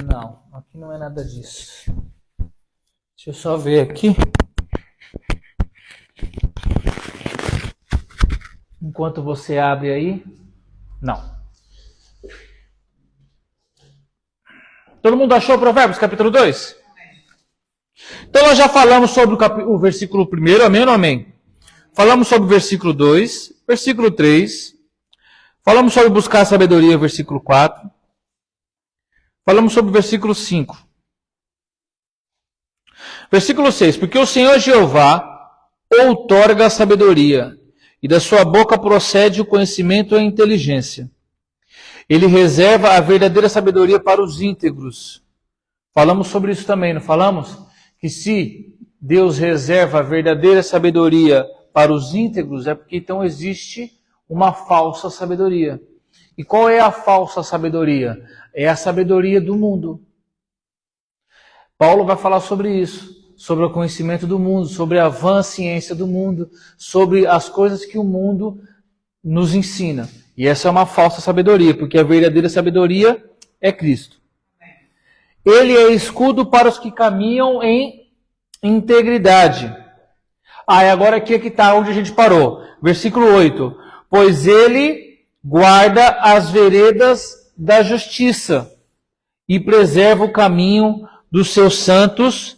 Não, aqui não é nada disso. Deixa eu só ver aqui. Enquanto você abre aí. Não. Todo mundo achou Provérbios, capítulo 2? Então nós já falamos sobre o versículo 1, amém ou não amém? Falamos sobre o versículo 2, versículo 3. Falamos sobre buscar a sabedoria, versículo 4. Falamos sobre o versículo 5. Versículo 6. Porque o Senhor Jeová outorga a sabedoria, e da sua boca procede o conhecimento e a inteligência. Ele reserva a verdadeira sabedoria para os íntegros. Falamos sobre isso também, não falamos? Que se Deus reserva a verdadeira sabedoria para os íntegros, é porque então existe uma falsa sabedoria. E qual é a falsa sabedoria? É a sabedoria do mundo. Paulo vai falar sobre isso, sobre o conhecimento do mundo, sobre a vã ciência do mundo, sobre as coisas que o mundo nos ensina. E essa é uma falsa sabedoria, porque a verdadeira sabedoria é Cristo. Ele é escudo para os que caminham em integridade. E agora aqui é que está onde a gente parou. Versículo 8. Pois ele guarda as veredas da justiça e preserva o caminho dos seus santos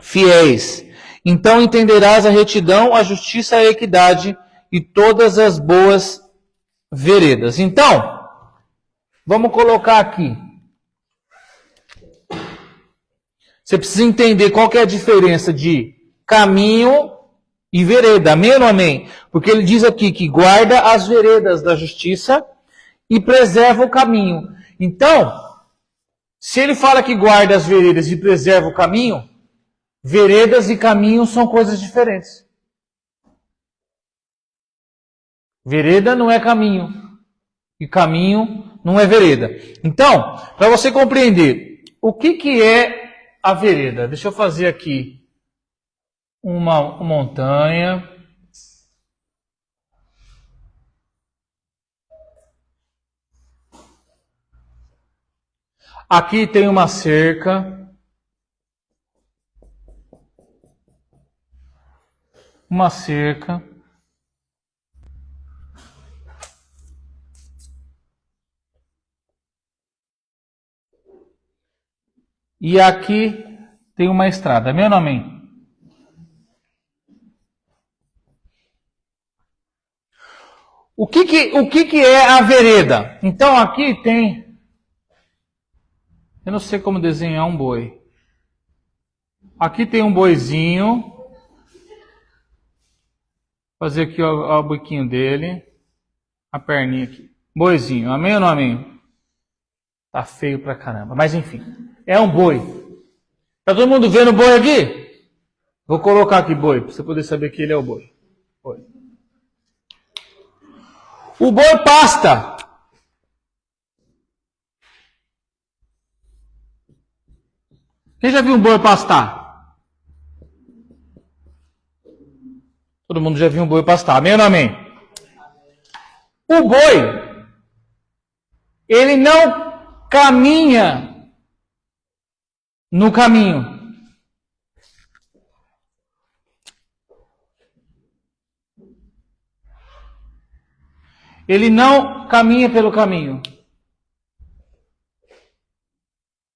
fiéis. Então entenderás a retidão, a justiça, a equidade e todas as boas veredas. Então, vamos colocar aqui. Você precisa entender qual que é a diferença de caminho e vereda. Amém ou não amém? Porque ele diz aqui que guarda as veredas da justiça e preserva o caminho. Então, se ele fala que guarda as veredas e preserva o caminho, veredas e caminho são coisas diferentes. Vereda não é caminho. E caminho não é vereda. Então, para você compreender o que é a vereda, deixa eu fazer aqui uma montanha. Aqui tem uma cerca. Uma cerca. E aqui tem uma estrada. Amém ou não amém? O que é a vereda? Então aqui tem... Eu não sei como desenhar um boi. Aqui tem um boizinho. Vou fazer aqui o biquinho dele. A perninha aqui. Boizinho. Amém ou não amém? Tá feio pra caramba. Mas enfim. É um boi. Tá todo mundo vendo o boi aqui? Vou colocar aqui boi, para você poder saber que ele é o boi. O boi pasta. Quem já viu um boi pastar? Todo mundo já viu um boi pastar. Amém ou não amém? O boi, ele não caminha no caminho. Ele não caminha pelo caminho.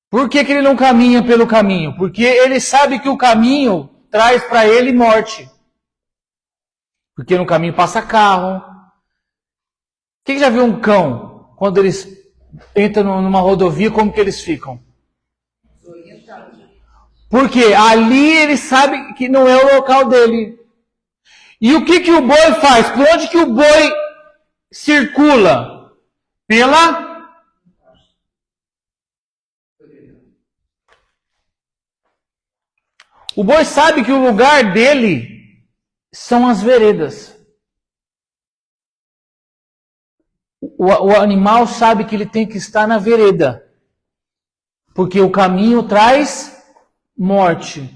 Por que ele não caminha pelo caminho? Porque ele sabe que o caminho traz para ele morte. Porque no caminho passa carro. Quem já viu um cão? Quando eles entram numa rodovia, como que eles ficam? Porque ali ele sabe que não é o local dele. E o que o boi faz? Por onde que o boi circula? O boi sabe que o lugar dele são as veredas. O animal sabe que ele tem que estar na vereda. Porque o caminho traz morte.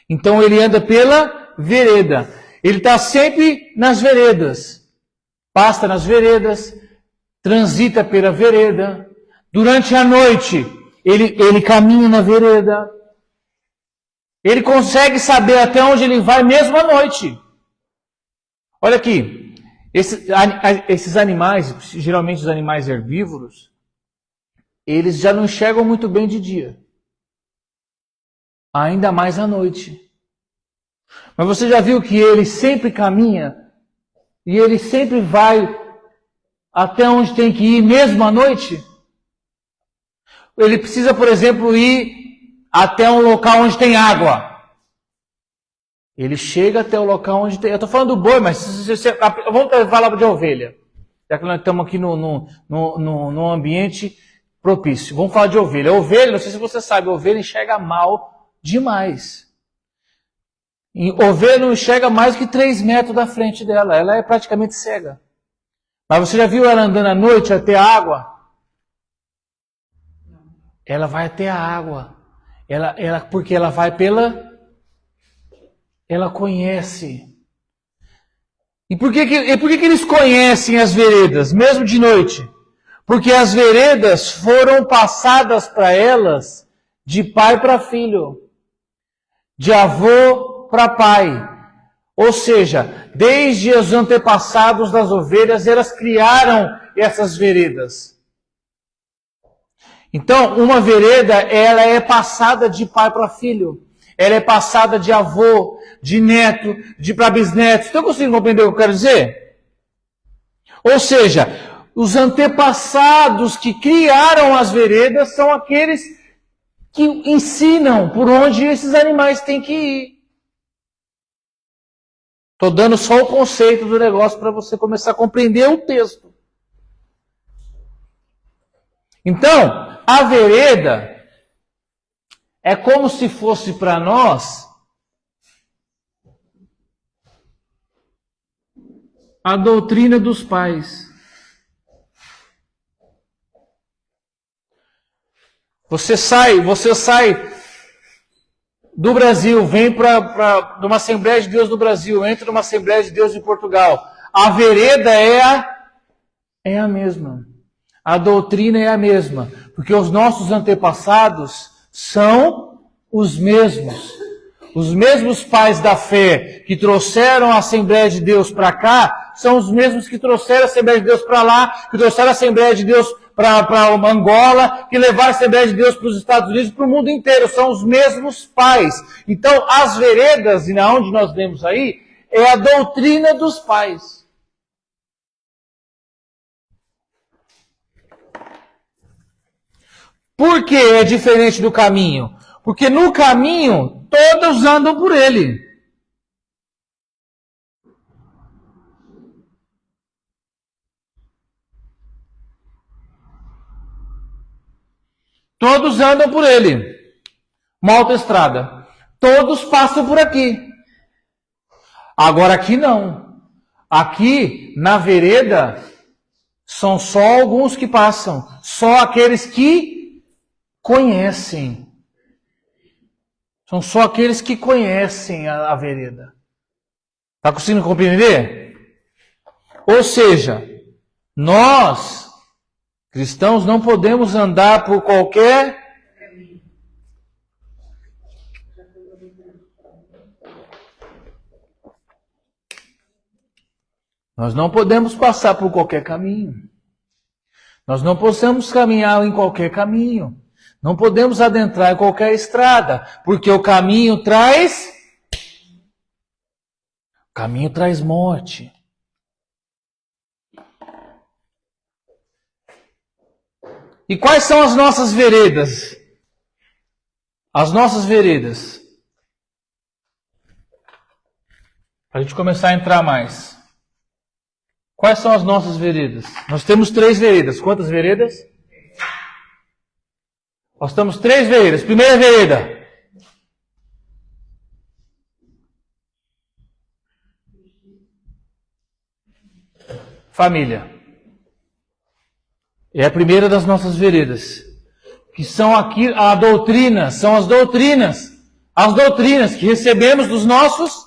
Então ele anda pela vereda. Ele está sempre nas veredas. Pasta nas veredas. Transita pela vereda. Durante a noite, ele caminha na vereda. Ele consegue saber até onde ele vai mesmo à noite. Olha aqui, esses animais, geralmente os animais herbívoros, eles já não enxergam muito bem de dia. Ainda mais à noite. Mas você já viu que ele sempre caminha e ele sempre vai até onde tem que ir, mesmo à noite? Ele precisa, por exemplo, ir até um local onde tem água. Ele chega até o local onde tem... Eu estou falando do boi, mas vamos falar de ovelha. Já que nós estamos aqui num ambiente propício. Vamos falar de ovelha. Ovelha, não sei se você sabe, ovelha enxerga mal demais. Ovelha não enxerga mais que 3 metros da frente dela. Ela é praticamente cega. Mas você já viu ela andando à noite até a água? Ela vai até a água. Porque ela vai ela conhece. E por que eles conhecem as veredas, mesmo de noite? Porque as veredas foram passadas para elas de pai para filho, de avô para pai. Ou seja, desde os antepassados das ovelhas, elas criaram essas veredas. Então, uma vereda, ela é passada de pai para filho. Ela é passada de avô, de neto, para bisneto. Estão conseguindo compreender o que eu quero dizer? Ou seja, os antepassados que criaram as veredas são aqueles que ensinam por onde esses animais têm que ir. Estou dando só o conceito do negócio para você começar a compreender o texto. Então, a vereda é como se fosse para nós a doutrina dos pais. Você sai do Brasil, vem para uma Assembleia de Deus do Brasil, entra numa Assembleia de Deus de Portugal. A vereda é a mesma. A doutrina é a mesma. Porque os nossos antepassados são os mesmos. Os mesmos pais da fé que trouxeram a Assembleia de Deus para cá, são os mesmos que trouxeram a Assembleia de Deus para lá, que trouxeram a Assembleia de Deus para Angola, que levaram a Assembleia de Deus para os Estados Unidos, para o mundo inteiro. São os mesmos pais. Então, as veredas, e na onde nós vemos aí, é a doutrina dos pais. Por que é diferente do caminho? Porque no caminho, todos andam por ele. Todos andam por ele. Uma autoestrada. Todos passam por aqui. Agora aqui não. Aqui, na vereda, são só alguns que passam. Só aqueles que conhecem. São só aqueles que conhecem a vereda. Está conseguindo compreender? Ou seja, nós, cristãos, não podemos andar por qualquer... Nós não podemos passar por qualquer caminho. Nós não podemos caminhar em qualquer caminho. Não podemos adentrar em qualquer estrada, porque o caminho traz morte. E quais são as nossas veredas? As nossas veredas. Para a gente começar a entrar mais. Quais são as nossas veredas? Nós temos 3 veredas. Quantas veredas? Nós temos 3 veredas. Primeira vereda. Família. É a primeira das nossas veredas. Que são aqui a doutrina, são as doutrinas. As doutrinas que recebemos dos nossos.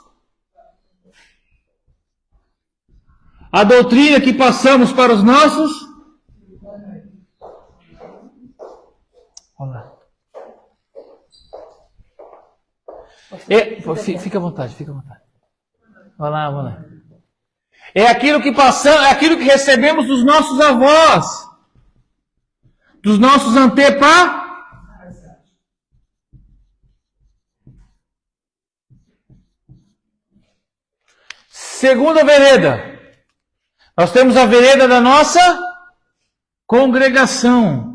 A doutrina que passamos para os nossos. Olha lá. Fica à vontade, fica à vontade. Vai lá. É aquilo que passamos, é aquilo que recebemos dos nossos avós, dos nossos antepassados. Segunda vereda. Nós temos a vereda da nossa congregação.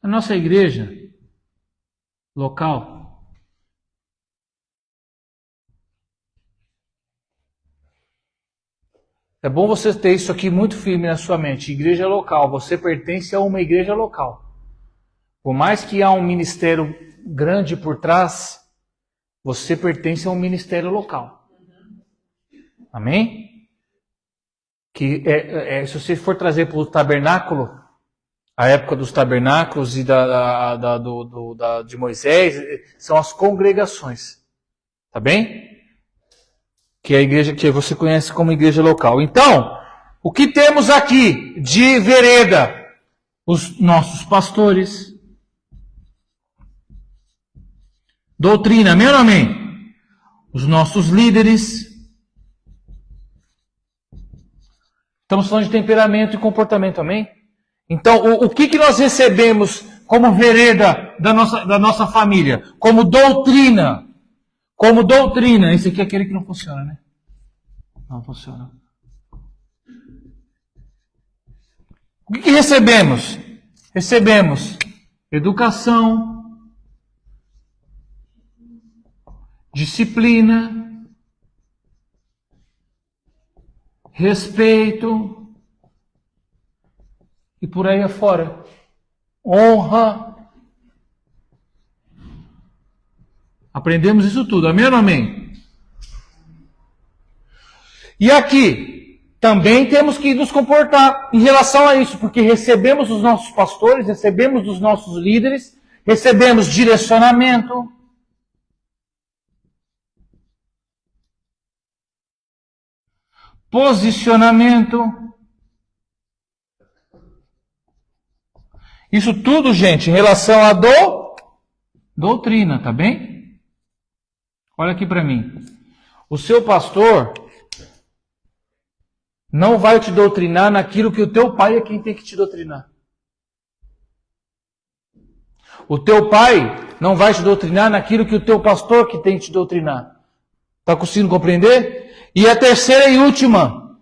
A nossa igreja local. É bom você ter isso aqui muito firme na sua mente. Igreja local. Você pertence a uma igreja local. Por mais que há um ministério grande por trás, você pertence a um ministério local. Amém? Que se você for trazer para o tabernáculo, a época dos tabernáculos e de Moisés, são as congregações. Tá bem? Que é a igreja que você conhece como igreja local. Então, o que temos aqui de vereda? Os nossos pastores. Doutrina, amém ou não amém? Os nossos líderes. Estamos falando de temperamento e comportamento, amém? Então, o que nós recebemos como vereda da nossa família? Como doutrina. Como doutrina. Esse aqui é aquele que não funciona, né? Não funciona. O que recebemos? Recebemos educação, disciplina, respeito e por aí afora. Honra. Aprendemos isso tudo, amém ou não amém? E aqui, também temos que nos comportar em relação a isso, porque recebemos dos nossos pastores, recebemos dos nossos líderes, recebemos direcionamento. Posicionamento. Isso tudo, gente, em relação à doutrina, tá bem? Olha aqui para mim. O seu pastor não vai te doutrinar naquilo que o teu pai é quem tem que te doutrinar. O teu pai não vai te doutrinar naquilo que o teu pastor que tem que te doutrinar. Está conseguindo compreender? E a terceira e última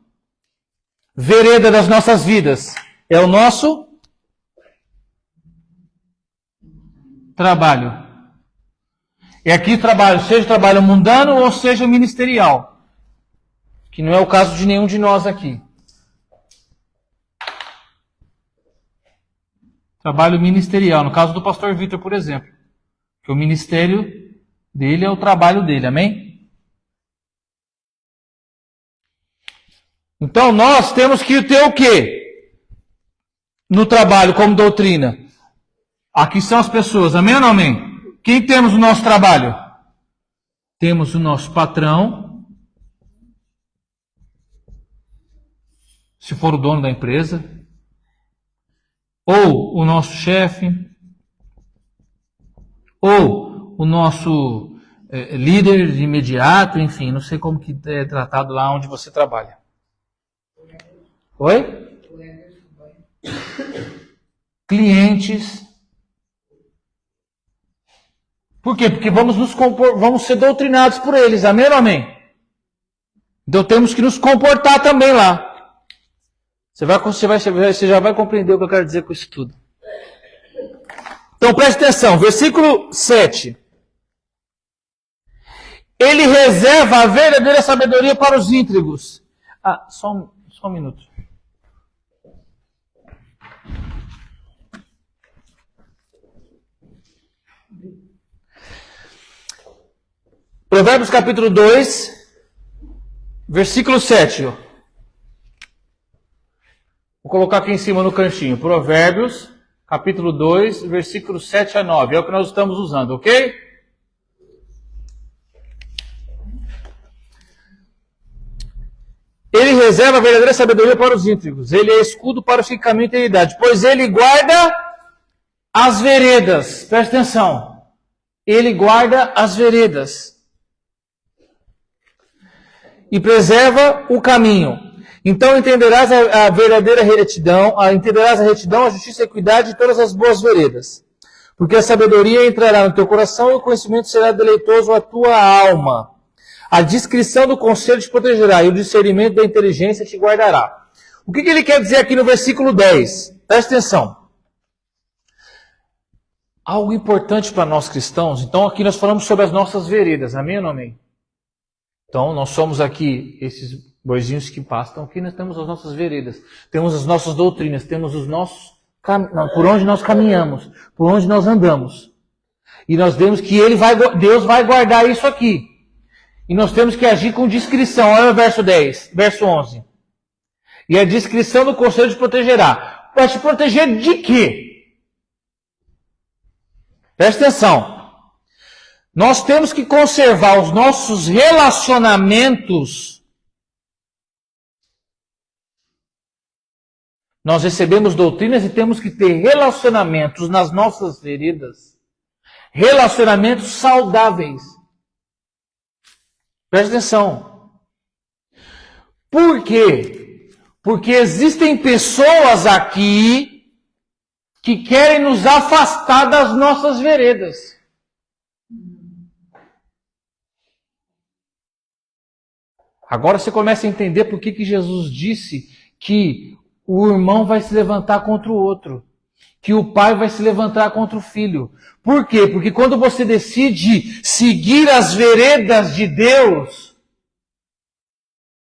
vereda das nossas vidas é o nosso trabalho. E aqui trabalho, seja trabalho mundano ou seja ministerial. Que não é o caso de nenhum de nós aqui. Trabalho ministerial, no caso do pastor Vitor, por exemplo. Que o ministério dele é o trabalho dele, amém? Então nós temos que ter o quê? No trabalho como doutrina. Aqui são as pessoas, amém ou não amém? Quem temos no nosso trabalho? Temos o nosso patrão, se for o dono da empresa, ou o nosso chefe, ou o nosso líder imediato, enfim, não sei como que é tratado lá onde você trabalha. Oi? Clientes. Por quê? Porque vamos ser doutrinados por eles, amém ou amém? Então temos que nos comportar também lá. Você já vai compreender o que eu quero dizer com isso tudo. Então preste atenção, versículo 7. Ele reserva a verdadeira sabedoria para os íntegros. Só um minuto. Provérbios capítulo 2, versículo 7. Vou colocar aqui em cima no cantinho. Provérbios capítulo 2, versículo 7 a 9. É o que nós estamos usando, ok? Ele reserva a verdadeira sabedoria para os íntegros. Ele é escudo para os que caminham em eternidade. Pois ele guarda as veredas. Presta atenção. Ele guarda as veredas. E preserva o caminho. Então entenderás a verdadeira retidão, entenderás a retidão, a justiça, a equidade e todas as boas veredas. Porque a sabedoria entrará no teu coração e o conhecimento será deleitoso à tua alma. A discrição do conselho te protegerá e o discernimento da inteligência te guardará. O que ele quer dizer aqui no versículo 10? Presta atenção. Algo importante para nós cristãos. Então aqui nós falamos sobre as nossas veredas. Amém ou não amém? Então nós somos aqui esses boizinhos que pastam. Aqui nós temos as nossas veredas. Temos as nossas doutrinas. Temos os nossos por onde nós caminhamos. Por onde nós andamos. E nós vemos que Deus vai guardar isso aqui. E nós temos que agir com discrição. Olha o verso 10, verso 11. E a discrição do conselho te protegerá. Vai te proteger de quê? Presta atenção. Nós temos que conservar os nossos relacionamentos. Nós recebemos doutrinas e temos que ter relacionamentos nas nossas veredas. Relacionamentos saudáveis. Presta atenção. Por quê? Porque existem pessoas aqui que querem nos afastar das nossas veredas. Agora você começa a entender por que Jesus disse que o irmão vai se levantar contra o outro. Que o pai vai se levantar contra o filho. Por quê? Porque quando você decide seguir as veredas de Deus,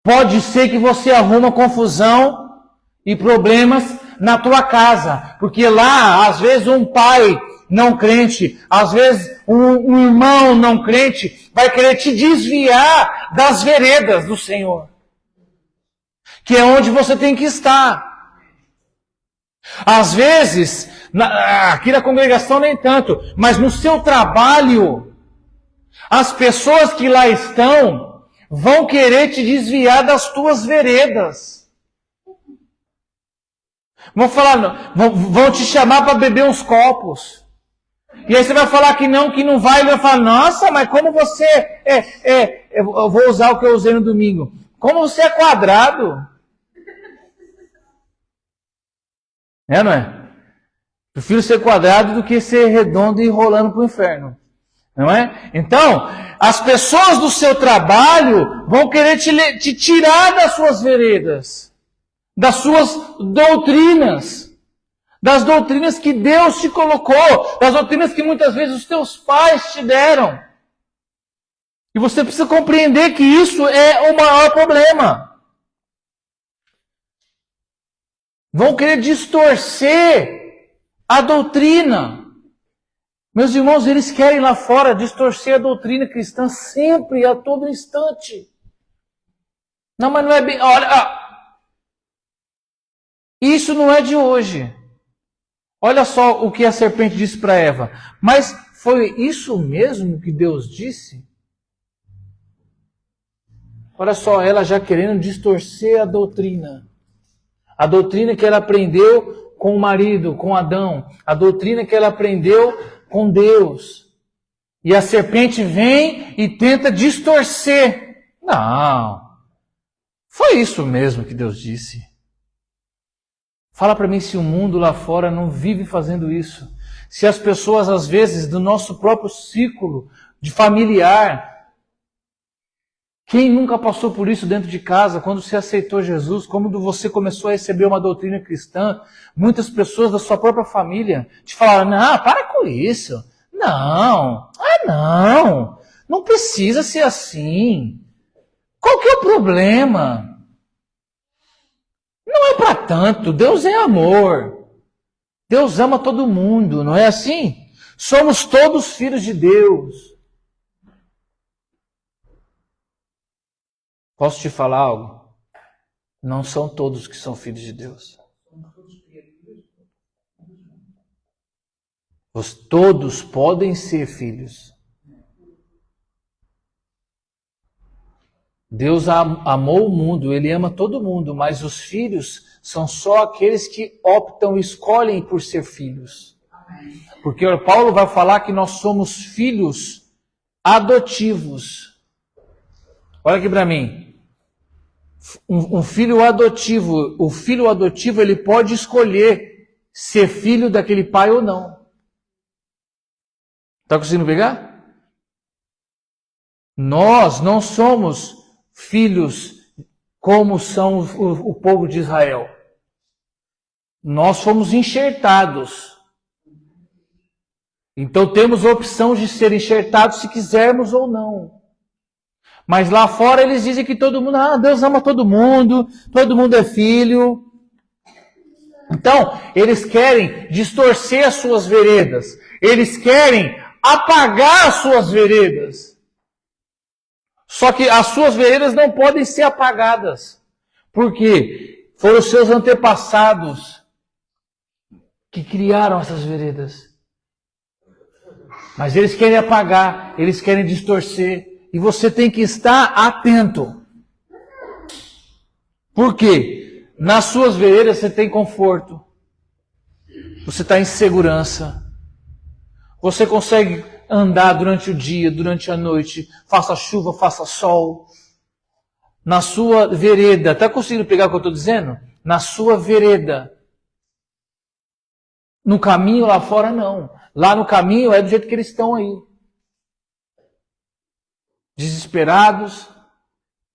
pode ser que você arruma confusão e problemas na tua casa. Porque lá, às vezes, um pai não crente, às vezes um irmão não crente, vai querer te desviar das veredas do Senhor. Que é onde você tem que estar. Às vezes, aqui na congregação nem tanto, mas no seu trabalho, as pessoas que lá estão vão querer te desviar das tuas veredas. Vão te chamar para beber uns copos. E aí você vai falar que não vai, e vai falar, nossa, mas como você eu vou usar o que eu usei no domingo. Como você é quadrado. Não é? Prefiro ser quadrado do que ser redondo e rolando para o inferno. Não é? Então, as pessoas do seu trabalho vão querer te tirar das suas veredas, das suas doutrinas, das doutrinas que Deus te colocou, das doutrinas que muitas vezes os teus pais te deram. E você precisa compreender que isso é o maior problema. Vão querer distorcer a doutrina. Meus irmãos, eles querem lá fora distorcer a doutrina cristã sempre, a todo instante. Não, mas não é bem... Olha, isso não é de hoje. Olha só o que a serpente disse para Eva. Mas foi isso mesmo que Deus disse? Olha só, ela já querendo distorcer a doutrina. A doutrina que ela aprendeu com o marido, com Adão. A doutrina que ela aprendeu com Deus. E a serpente vem e tenta distorcer. Não. Foi isso mesmo que Deus disse. Fala para mim se o mundo lá fora não vive fazendo isso. Se as pessoas, às vezes, do nosso próprio círculo de familiar... Quem nunca passou por isso dentro de casa, quando você aceitou Jesus, quando você começou a receber uma doutrina cristã, muitas pessoas da sua própria família te falaram, não, para com isso. Não precisa ser assim. Qual que é o problema? Não é para tanto, Deus é amor. Deus ama todo mundo, não é assim? Somos todos filhos de Deus. Posso te falar algo? Não são todos que são filhos de Deus. Todos podem ser filhos. Deus amou o mundo, Ele ama todo mundo, mas os filhos são só aqueles que optam, escolhem por ser filhos. Porque Paulo vai falar que nós somos filhos adotivos. Olha aqui para mim. Um filho adotivo, o filho adotivo ele pode escolher ser filho daquele pai ou não. Está conseguindo pegar? Nós não somos filhos como são o povo de Israel. Nós fomos enxertados. Então temos a opção de ser enxertados se quisermos ou não. Mas lá fora eles dizem que todo mundo, Deus ama todo mundo é filho. Então, eles querem distorcer as suas veredas. Eles querem apagar as suas veredas. Só que as suas veredas não podem ser apagadas. Porque foram os seus antepassados que criaram essas veredas. Mas eles querem apagar, eles querem distorcer. E você tem que estar atento. Por quê? Nas suas veredas você tem conforto. Você está em segurança. Você consegue andar durante o dia, durante a noite. Faça chuva, faça sol. Na sua vereda. Está conseguindo pegar o que eu estou dizendo? Na sua vereda. No caminho lá fora não. Lá no caminho é do jeito que eles estão aí. Desesperados,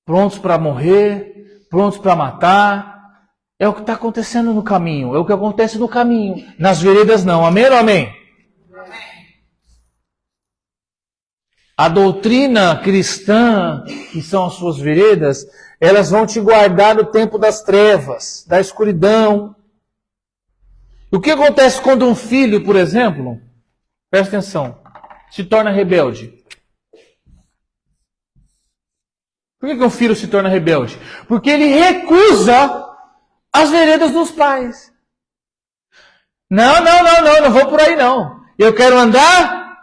prontos para morrer, prontos para matar. É o que está acontecendo no caminho, é o que acontece no caminho. Nas veredas não, amém ou amém? A doutrina cristã, que são as suas veredas, elas vão te guardar no tempo das trevas, da escuridão. O que acontece quando um filho, por exemplo, presta atenção, se torna rebelde? Por que um filho se torna rebelde? Porque ele recusa as veredas dos pais. Não vou por aí não. Eu quero andar.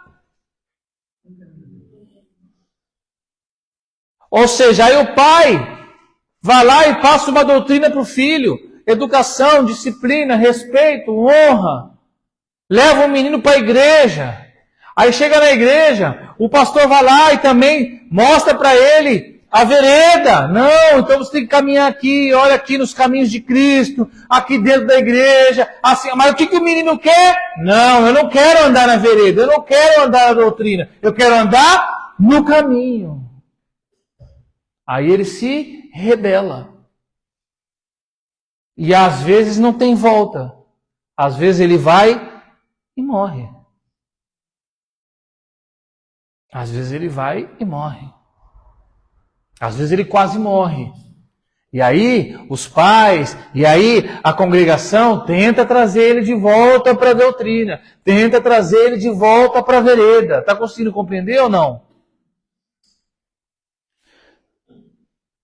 Ou seja, aí o pai vai lá e passa uma doutrina para o filho. Educação, disciplina, respeito, honra. Leva o menino para a igreja. Aí chega na igreja, o pastor vai lá e também mostra para ele a vereda. Não, então você tem que caminhar aqui, olha aqui nos caminhos de Cristo, aqui dentro da igreja, assim. Mas o que o menino quer? Não, eu não quero andar na vereda, eu não quero andar na doutrina, eu quero andar no caminho. Aí ele se rebela. E às vezes não tem volta. Às vezes ele vai e morre. Às vezes ele vai e morre. Às vezes ele quase morre. E aí os pais, e aí a congregação tenta trazer ele de volta para a doutrina. Tenta trazer ele de volta para a vereda. Está conseguindo compreender ou não?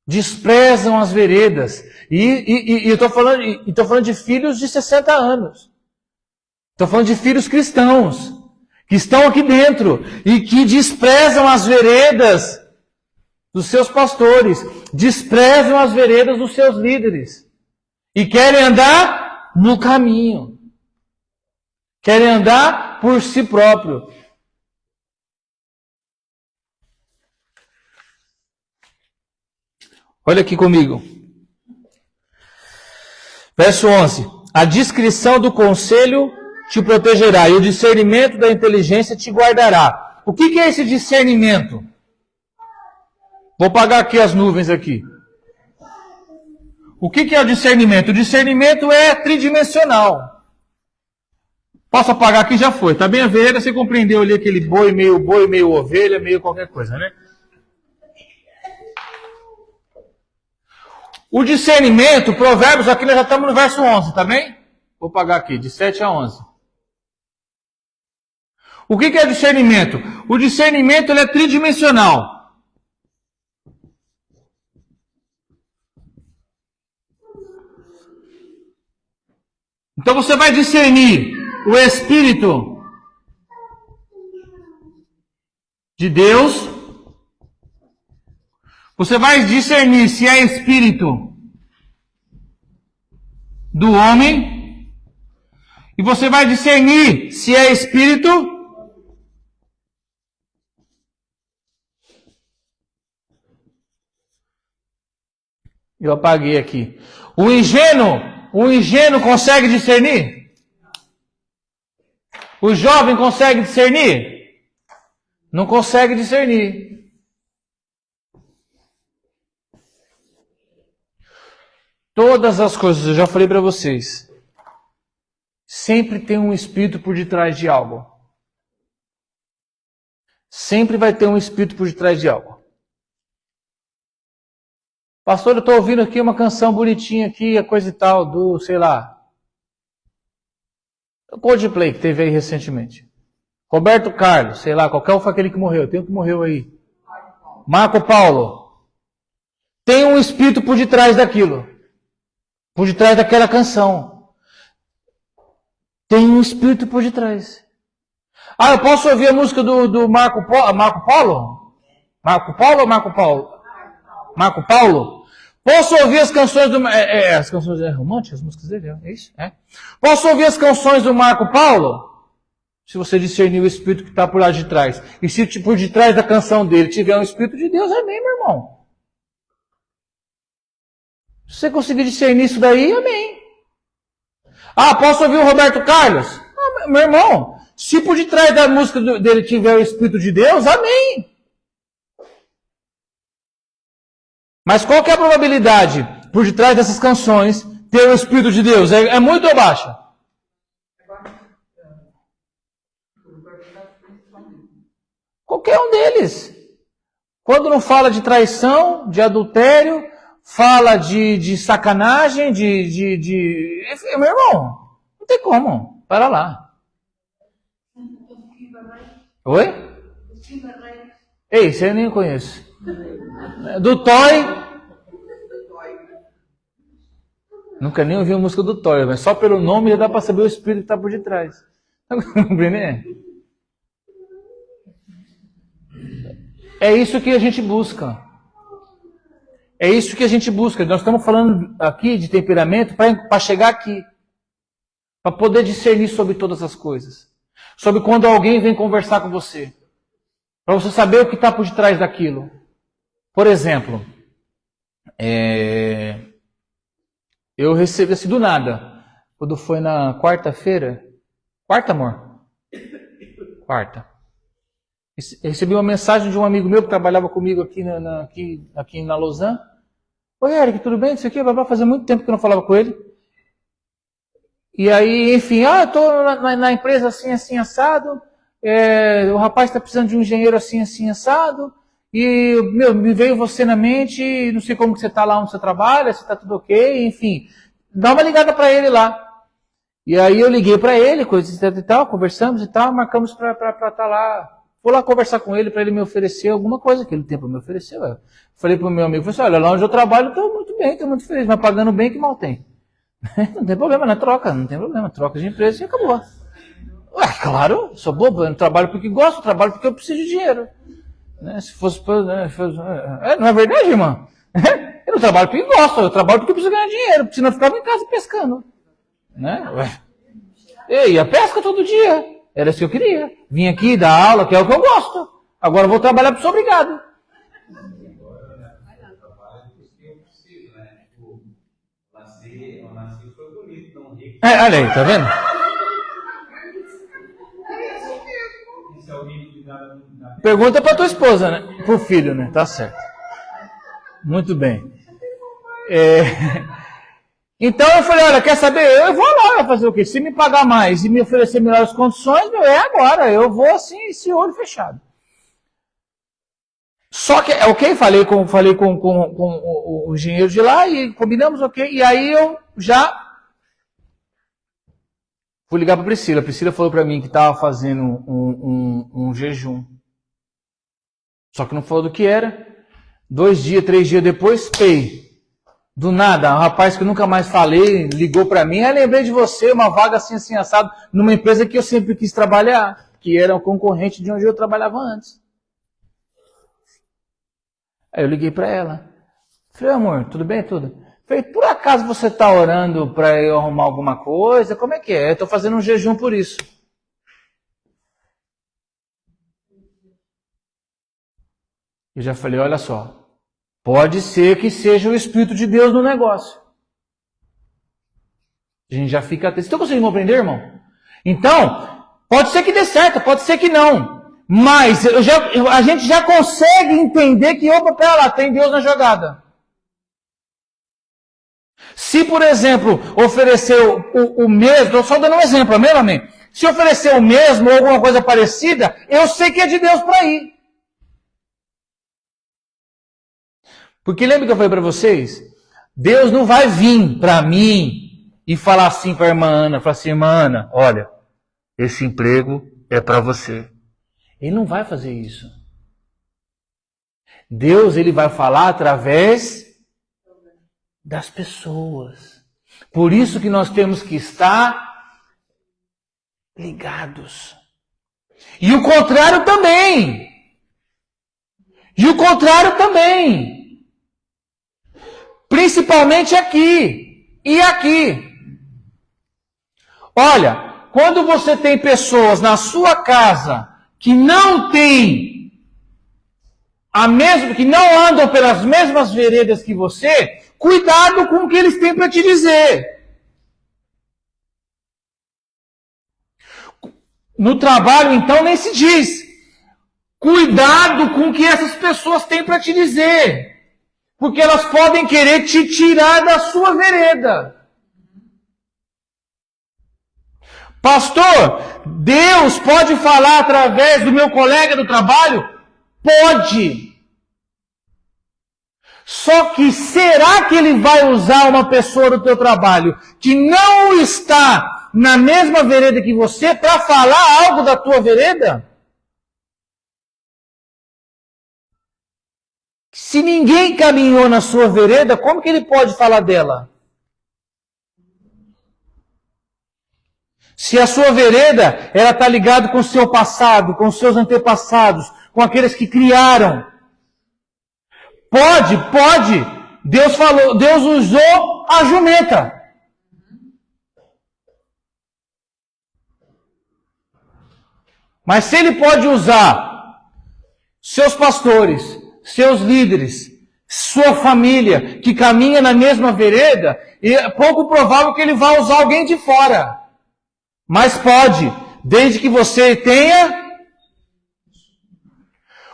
Desprezam as veredas. E eu estou falando de filhos de 60 anos. Estou falando de filhos cristãos. Que estão aqui dentro. E que desprezam as veredas dos seus pastores, desprezam as veredas dos seus líderes e querem andar no caminho, querem andar por si próprio. Olha aqui comigo. Verso 11. A discrição do conselho te protegerá e o discernimento da inteligência te guardará. O que é esse discernimento? Vou apagar aqui as nuvens aqui. O que é o discernimento? O discernimento é tridimensional. Posso apagar aqui? Já foi. Tá bem a vereda, você compreendeu ali aquele boi, meio ovelha, meio qualquer coisa, né? O discernimento, Provérbios, aqui nós já estamos no verso 11, tá bem? Vou apagar aqui, de 7 a 11. O que é discernimento? O discernimento ele é tridimensional. Então você vai discernir o Espírito de Deus. Você vai discernir se é Espírito do homem. E você vai discernir se é espírito. Eu apaguei aqui. O ingênuo consegue discernir? O jovem consegue discernir? Não consegue discernir. Todas as coisas, eu já falei para vocês, sempre tem um espírito por detrás de algo. Sempre vai ter um espírito por detrás de algo. Pastor, eu estou ouvindo aqui uma canção bonitinha aqui, a coisa e tal, do, sei lá, o Coldplay que teve aí recentemente. Roberto Carlos, sei lá, qualquer um foi aquele que morreu. Tem um que morreu aí. Marco Paulo. Tem um espírito por detrás daquilo. Por detrás daquela canção. Tem um espírito por detrás. Ah, eu posso ouvir a música do Marco Paulo? Marco Paulo? Marco Paulo ou Marco Paulo? Marco Paulo? Posso ouvir as canções do... as canções românticas, as músicas dele, é isso? É. Posso ouvir as canções do Marco Paulo? Se você discernir o espírito que está por lá de trás. E se por detrás da canção dele tiver um espírito de Deus, amém, meu irmão. Se você conseguir discernir isso daí, amém. Ah, posso ouvir o Roberto Carlos? Ah, meu irmão, se por detrás da música dele tiver o espírito de Deus, amém. Mas qual que é a probabilidade por detrás dessas canções ter o espírito de Deus? É muito ou baixa? Qualquer um deles. Quando não fala de traição, de adultério, fala de sacanagem, enfim, meu irmão, não tem como. Para lá. Oi? Ei, você eu nem conheço. Do Toy. Nunca nem ouvi a música do Toy, mas só pelo nome já dá para saber o espírito que está por detrás. É isso que a gente busca. É isso que a gente busca. Nós estamos falando aqui de temperamento para chegar aqui. Para poder discernir sobre todas as coisas. Sobre quando alguém vem conversar com você. Para você saber o que está por detrás daquilo. Por exemplo, eu recebi assim do nada. Quando foi na quarta-feira. Quarta, amor? Quarta. Recebi uma mensagem de um amigo meu que trabalhava comigo aqui na Lausanne. Oi, Eric, tudo bem? Isso aqui vai fazer muito tempo que eu não falava com ele. E aí, enfim, eu estou na empresa assim, assim, assado. O rapaz está precisando de um engenheiro assim, assim, assado. E, me veio você na mente, não sei como que você está lá onde você trabalha, se está tudo ok, enfim. Dá uma ligada para ele lá. E aí eu liguei para ele, coisas e tal, conversamos e tal, marcamos para estar lá. Vou lá conversar com ele para ele me oferecer alguma coisa que ele tem para me oferecer. Eu falei para o meu amigo, falei assim, olha, lá onde eu trabalho eu estou muito bem, estou muito feliz, mas pagando bem que mal tem. Não tem problema, né? Troca, não tem problema, troca de empresa e acabou. Ué, claro, sou bobo, eu não trabalho porque gosto, eu trabalho porque eu preciso de dinheiro. Né? Se fosse não é verdade, irmã? Eu não trabalho porque gosto, eu trabalho porque eu preciso ganhar dinheiro, porque senão eu ficava em casa pescando. Né? Ué. Eu ia pesca todo dia. Era isso que eu queria. Vim aqui dar aula, que é o que eu gosto. Agora eu vou trabalhar porque sou obrigado. Olha aí, tá vendo? Pergunta pra tua esposa, né? Pro filho, né? Tá certo. Muito bem. Então eu falei, olha, quer saber? Eu vou lá, eu fazer o quê? Se me pagar mais e me oferecer melhores condições, é agora. Eu vou assim, esse olho fechado. Só que, ok, falei com o engenheiro de lá e combinamos, ok. E aí eu já fui ligar para a Priscila. A Priscila falou para mim que estava fazendo um jejum. Só que não falou do que era. 2 dias, 3 dias depois, do nada, um rapaz que eu nunca mais falei, ligou para mim, lembrei de você, uma vaga assim, assim, assado, numa empresa que eu sempre quis trabalhar, que era um concorrente de onde eu trabalhava antes. Aí eu liguei para ela. Falei, amor, tudo bem? Tudo? Falei, por acaso você está orando para eu arrumar alguma coisa? Como é que é? Eu estou fazendo um jejum por isso. Eu já falei, olha só, pode ser que seja o Espírito de Deus no negócio. A gente já fica atento. Vocês estão conseguindo compreender, irmão? Então, pode ser que dê certo, pode ser que não. Mas a gente já consegue entender que, opa, pera lá, tem Deus na jogada. Se, por exemplo, oferecer o mesmo, estou só dando um exemplo, amém? Se oferecer o mesmo ou alguma coisa parecida, eu sei que é de Deus para ir. Porque lembra que eu falei para vocês? Deus não vai vir para mim e falar assim para a irmã Ana, falar assim, irmã Ana, olha, esse emprego é para você. Ele não vai fazer isso. Deus, ele vai falar através das pessoas. Por isso que nós temos que estar ligados. E o contrário também. Principalmente aqui e aqui. Olha, quando você tem pessoas na sua casa que não têm que não andam pelas mesmas veredas que você, cuidado com o que eles têm para te dizer. No trabalho, então, nem se diz. Cuidado com o que essas pessoas têm para te dizer. Porque elas podem querer te tirar da sua vereda. Pastor, Deus pode falar através do meu colega do trabalho? Pode. Só que será que ele vai usar uma pessoa do teu trabalho que não está na mesma vereda que você para falar algo da tua vereda? Se ninguém caminhou na sua vereda, como que ele pode falar dela? Se a sua vereda, ela está ligada com o seu passado, com os seus antepassados, com aqueles que criaram. Pode. Deus usou a jumenta. Mas se ele pode usar seus pastores, seus líderes, sua família, que caminha na mesma vereda, é pouco provável que ele vá usar alguém de fora. Mas pode, desde que você tenha.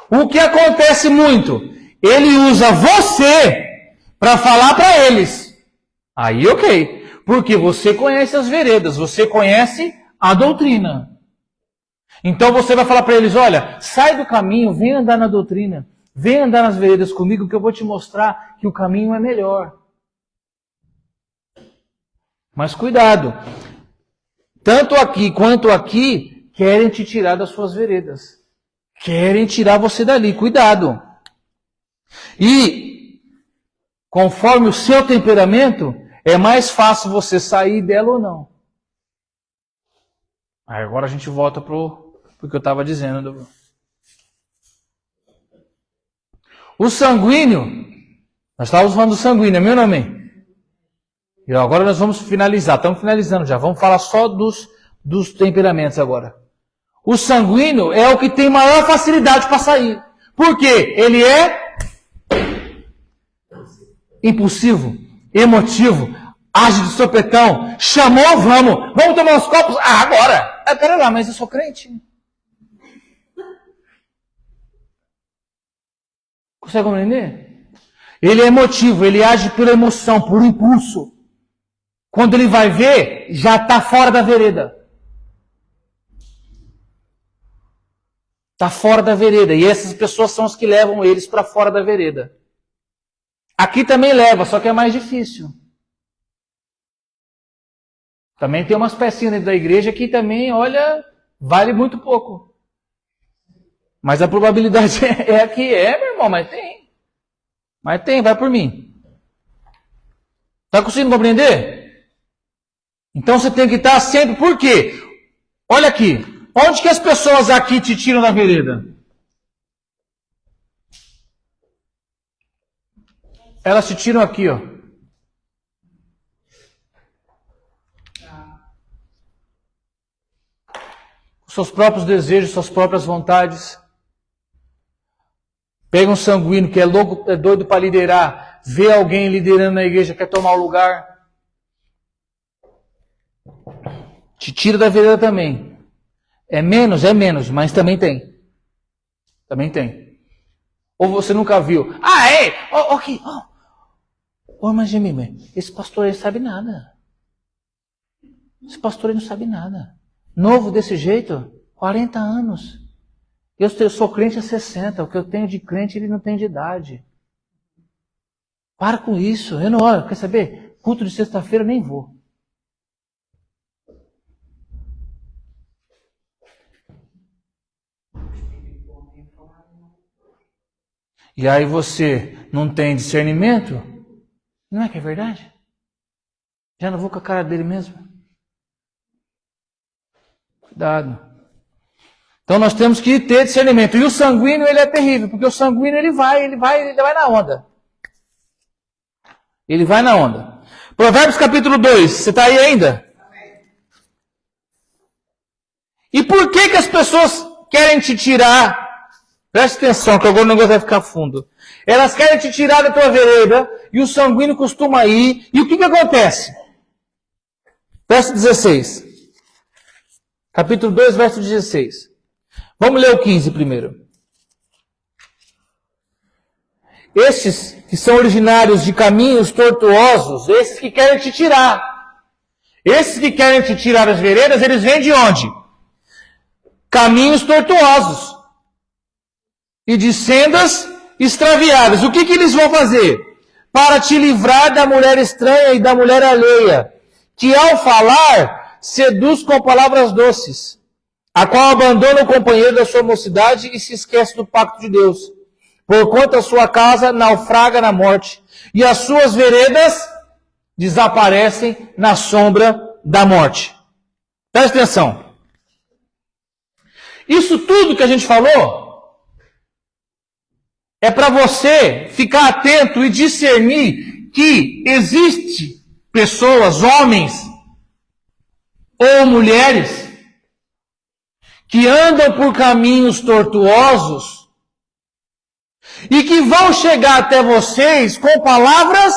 O que acontece muito? Ele usa você para falar para eles. Aí ok, porque você conhece as veredas, você conhece a doutrina. Então você vai falar para eles, olha, sai do caminho, vem andar na doutrina, vem andar nas veredas comigo que eu vou te mostrar que o caminho é melhor. Mas cuidado, tanto aqui quanto aqui querem te tirar das suas veredas. Querem tirar você dali, cuidado. E, conforme o seu temperamento, é mais fácil você sair dela ou não. Aí agora a gente volta pro que eu estava dizendo. O sanguíneo, nós estávamos falando do sanguíneo, é meu nome? E agora nós vamos finalizar, estamos finalizando já, vamos falar só dos temperamentos agora. O sanguíneo é o que tem maior facilidade para sair. Por quê? Ele é impulsivo, emotivo, age de sopetão, chamou, vamos tomar uns copos? Agora! Pera lá, mas eu sou crente. Consegue compreender? Ele é emotivo, ele age por emoção, por impulso. Quando ele vai ver, já está fora da vereda. Está fora da vereda. E essas pessoas são as que levam eles para fora da vereda. Aqui também leva, só que é mais difícil. Também tem umas pecinhas dentro da igreja que também, olha, vale muito pouco. Mas a probabilidade é a que é, meu irmão, mas tem. Mas tem, vai por mim. Está conseguindo compreender? Então você tem que estar sempre, por quê? Olha aqui, onde que as pessoas aqui te tiram da vereda? Elas te tiram aqui, ó. os seus próprios desejos, suas próprias vontades. Pega um sanguíneo que é louco, é doido para liderar, vê alguém liderando na igreja, quer tomar o lugar, te tira da vereda também. É menos, mas também tem. Também tem. Ou você nunca viu? Ah, é? Ok. Mas Jimmy, esse pastor aí não sabe nada. Esse pastor aí não sabe nada. Novo desse jeito, 40 anos. Eu sou crente há 60. O que eu tenho de crente, ele não tem de idade. Para com isso. Eu não olho. Quer saber? Culto de sexta-feira eu nem vou. E aí você não tem discernimento? Não é que é verdade? Já não vou com a cara dele mesmo? Cuidado. Então nós temos que ter discernimento. E o sanguíneo, ele é terrível, porque o sanguíneo ele vai na onda. Ele vai na onda. Provérbios capítulo 2, você está aí ainda? E por que as pessoas querem te tirar? Preste atenção, que agora o negócio vai ficar fundo. Elas querem te tirar da tua vereda, e o sanguíneo costuma ir. E o que acontece? Verso 16. Capítulo 2, verso 16. Vamos ler o 15 primeiro. Estes que são originários de caminhos tortuosos, esses que querem te tirar. Esses que querem te tirar das veredas, eles vêm de onde? Caminhos tortuosos. E de sendas extraviadas. O que eles vão fazer? Para te livrar da mulher estranha e da mulher alheia, que ao falar, seduz com palavras doces, a qual abandona o companheiro da sua mocidade e se esquece do pacto de Deus. Porquanto a sua casa naufraga na morte, e as suas veredas desaparecem na sombra da morte. Presta atenção. Isso tudo que a gente falou é para você ficar atento e discernir que existe pessoas, homens ou mulheres, que andam por caminhos tortuosos e que vão chegar até vocês com palavras,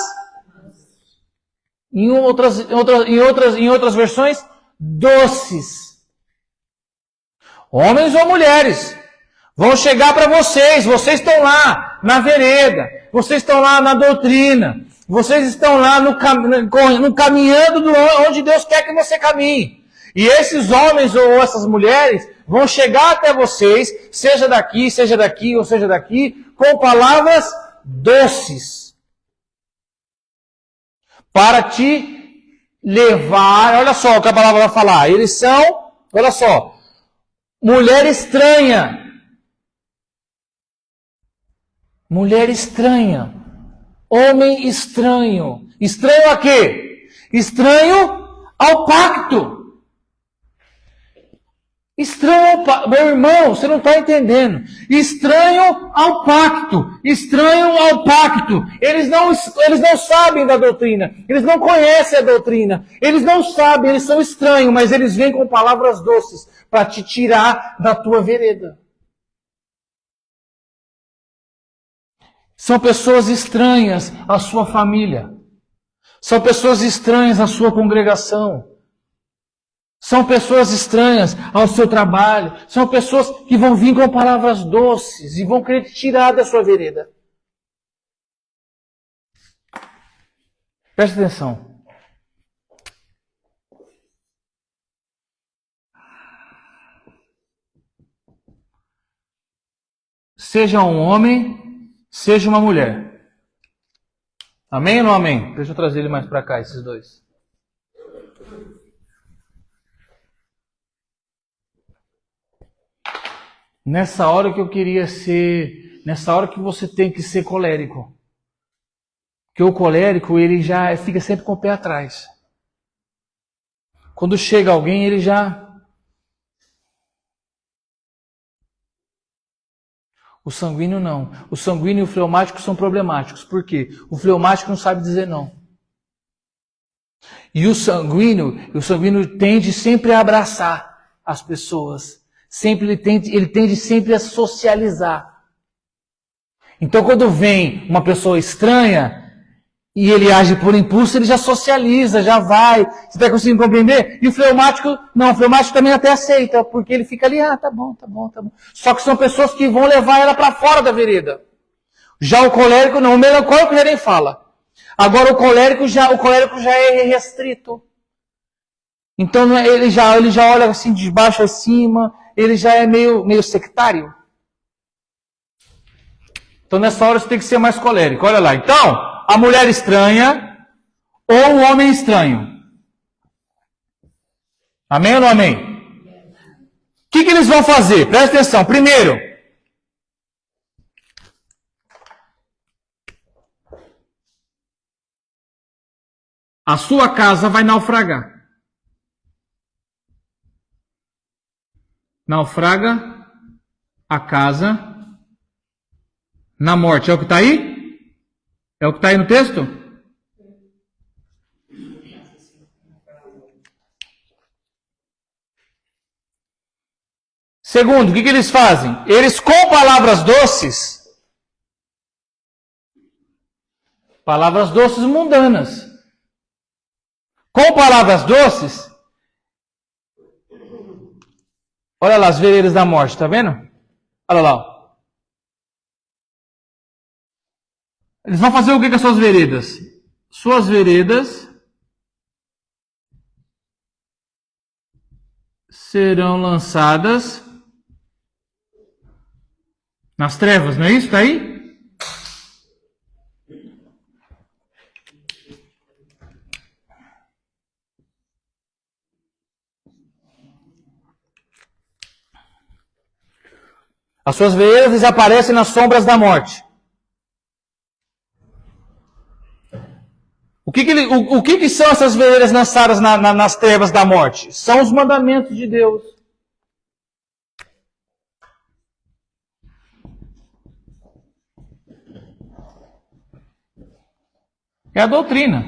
em outras versões, doces. Homens ou mulheres vão chegar para vocês estão lá na vereda, vocês estão lá na doutrina, vocês estão lá no caminhando onde Deus quer que você caminhe. E esses homens ou essas mulheres vão chegar até vocês, seja daqui ou seja daqui, com palavras doces, para te levar. Olha só o que a palavra vai falar. Eles são, olha só, mulher estranha. Mulher estranha. Homem estranho. Estranho a quê? Estranho ao pacto. Estranho ao pacto. Meu irmão, você não está entendendo. Estranho ao pacto. Estranho ao pacto. Eles não sabem da doutrina. Eles não conhecem a doutrina. Eles não sabem, eles são estranhos, mas eles vêm com palavras doces para te tirar da tua vereda. São pessoas estranhas à sua família. São pessoas estranhas à sua congregação. São pessoas estranhas ao seu trabalho. São pessoas que vão vir com palavras doces e vão querer te tirar da sua vereda. Preste atenção. Seja um homem, seja uma mulher. Amém ou não amém? Deixa eu trazer ele mais para cá, esses dois. Nessa hora que eu queria ser, nessa hora que você tem que ser colérico. Porque o colérico, ele já fica sempre com o pé atrás. Quando chega alguém, ele já... O sanguíneo não. O sanguíneo e o fleumático são problemáticos. Por quê? O fleumático não sabe dizer não. E o sanguíneo tende sempre a abraçar as pessoas. ele tende sempre a socializar. Então, quando vem uma pessoa estranha e ele age por impulso, ele já socializa, já vai. Você está conseguindo compreender? E o fleumático, não, o fleumático também até aceita, porque ele fica ali, tá bom. Só que são pessoas que vão levar ela para fora da vereda. Já o colérico não, o melancólico já nem fala. Agora o colérico já é restrito. Então ele já olha assim de baixo a cima, ele já é meio sectário. Então nessa hora você tem que ser mais colérico. Olha lá, então, a mulher estranha ou o homem estranho. Amém ou não amém? O que eles vão fazer? Presta atenção. Primeiro, a sua casa vai naufragar. Naufraga a casa na morte. É o que está aí? É o que está aí no texto? Segundo, o que eles fazem? Eles com palavras doces mundanas. Com palavras doces, olha lá as vereiras da morte, tá vendo? Olha lá. Ó. Eles vão fazer o que com as suas veredas? Suas veredas serão lançadas nas trevas, não é isso? Tá aí? As suas veredas desaparecem nas sombras da morte. O que são essas vereiras lançadas nas trevas da morte? São os mandamentos de Deus. É a doutrina,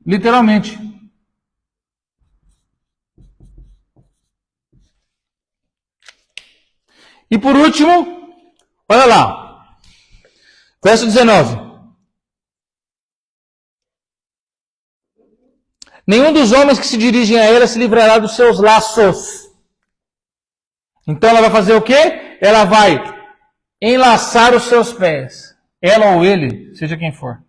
literalmente. E por último, olha lá, verso 19. Nenhum dos homens que se dirigem a ela se livrará dos seus laços. Então ela vai fazer o quê? Ela vai enlaçar os seus pés. Ela ou ele, seja quem for.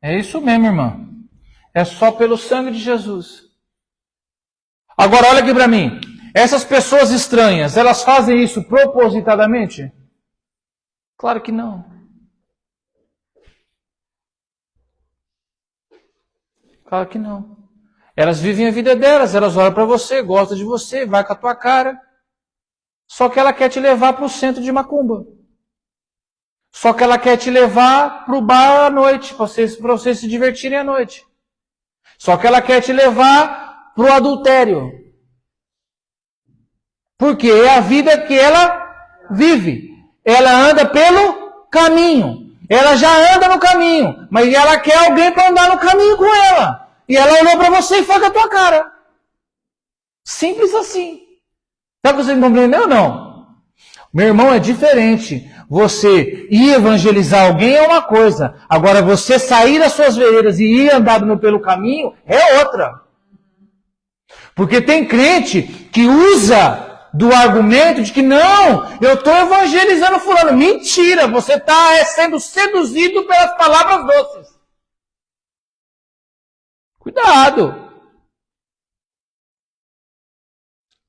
É isso mesmo, irmã. É só pelo sangue de Jesus. Agora olha aqui para mim. Essas pessoas estranhas, elas fazem isso propositadamente? Claro que não. Claro que não. Elas vivem a vida delas, elas olham para você, gostam de você, vai com a tua cara. Só que ela quer te levar para o centro de macumba. Só que ela quer te levar para o bar à noite, para vocês se divertirem à noite. Só que ela quer te levar para o adultério. Porque é a vida que ela vive. Ela anda pelo caminho. Ela já anda no caminho. Mas ela quer alguém para andar no caminho com ela. E ela olhou para você e foi com a tua cara. Simples assim. Sabe que você compreendeu ou não? Meu irmão, é diferente. Você ir evangelizar alguém é uma coisa. Agora, você sair das suas vereiras e ir andar pelo caminho é outra. Porque tem crente que usa do argumento de que não, eu estou evangelizando fulano. Mentira, você está sendo seduzido pelas palavras doces. Cuidado.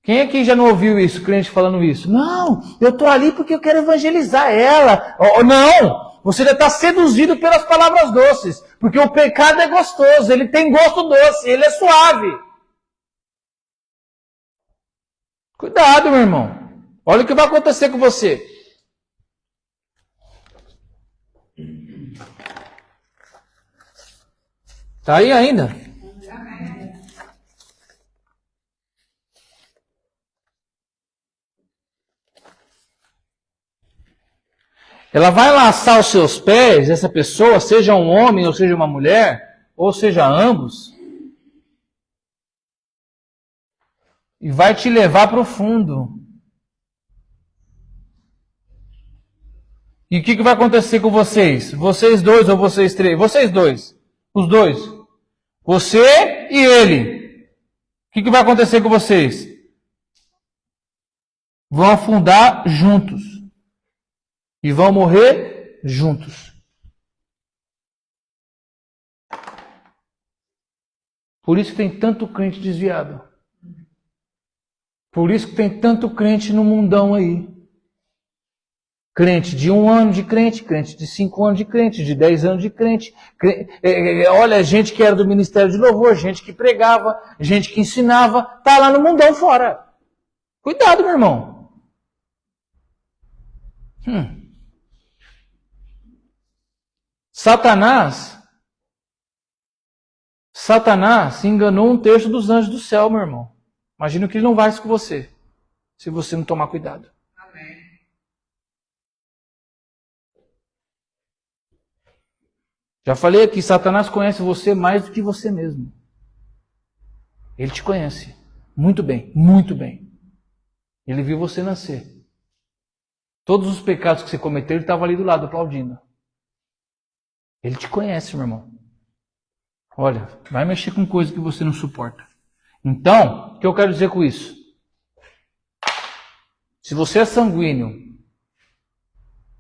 Quem aqui já não ouviu isso, crente falando isso? Não, eu estou ali porque eu quero evangelizar ela. Não, você já está seduzido pelas palavras doces. Porque o pecado é gostoso, ele tem gosto doce, ele é suave. Cuidado, meu irmão. Olha o que vai acontecer com você. Tá aí ainda? Ela vai laçar os seus pés, essa pessoa, seja um homem ou seja uma mulher, ou seja, ambos, e vai te levar para o fundo. E o que vai acontecer com vocês? Vocês dois ou vocês três? Vocês dois. Os dois. Você e ele. O que vai acontecer com vocês? Vão afundar juntos. E vão morrer juntos. Por isso que tem tanto crente desviado. Por isso que tem tanto crente no mundão aí. Crente de 1 ano de crente, crente de 5 anos de crente, de 10 anos de crente. Olha, gente que era do ministério de louvor, gente que pregava, gente que ensinava, tá lá no mundão fora. Cuidado, meu irmão. Satanás enganou 1/3 dos anjos do céu, meu irmão. Imagina que ele não vai isso com você, se você não tomar cuidado. Amém. Já falei aqui, Satanás conhece você mais do que você mesmo. Ele te conhece muito bem, muito bem. Ele viu você nascer. Todos os pecados que você cometeu, ele estava ali do lado, aplaudindo. Ele te conhece, meu irmão. Olha, vai mexer com coisa que você não suporta. Então, o que eu quero dizer com isso? Se você é sanguíneo,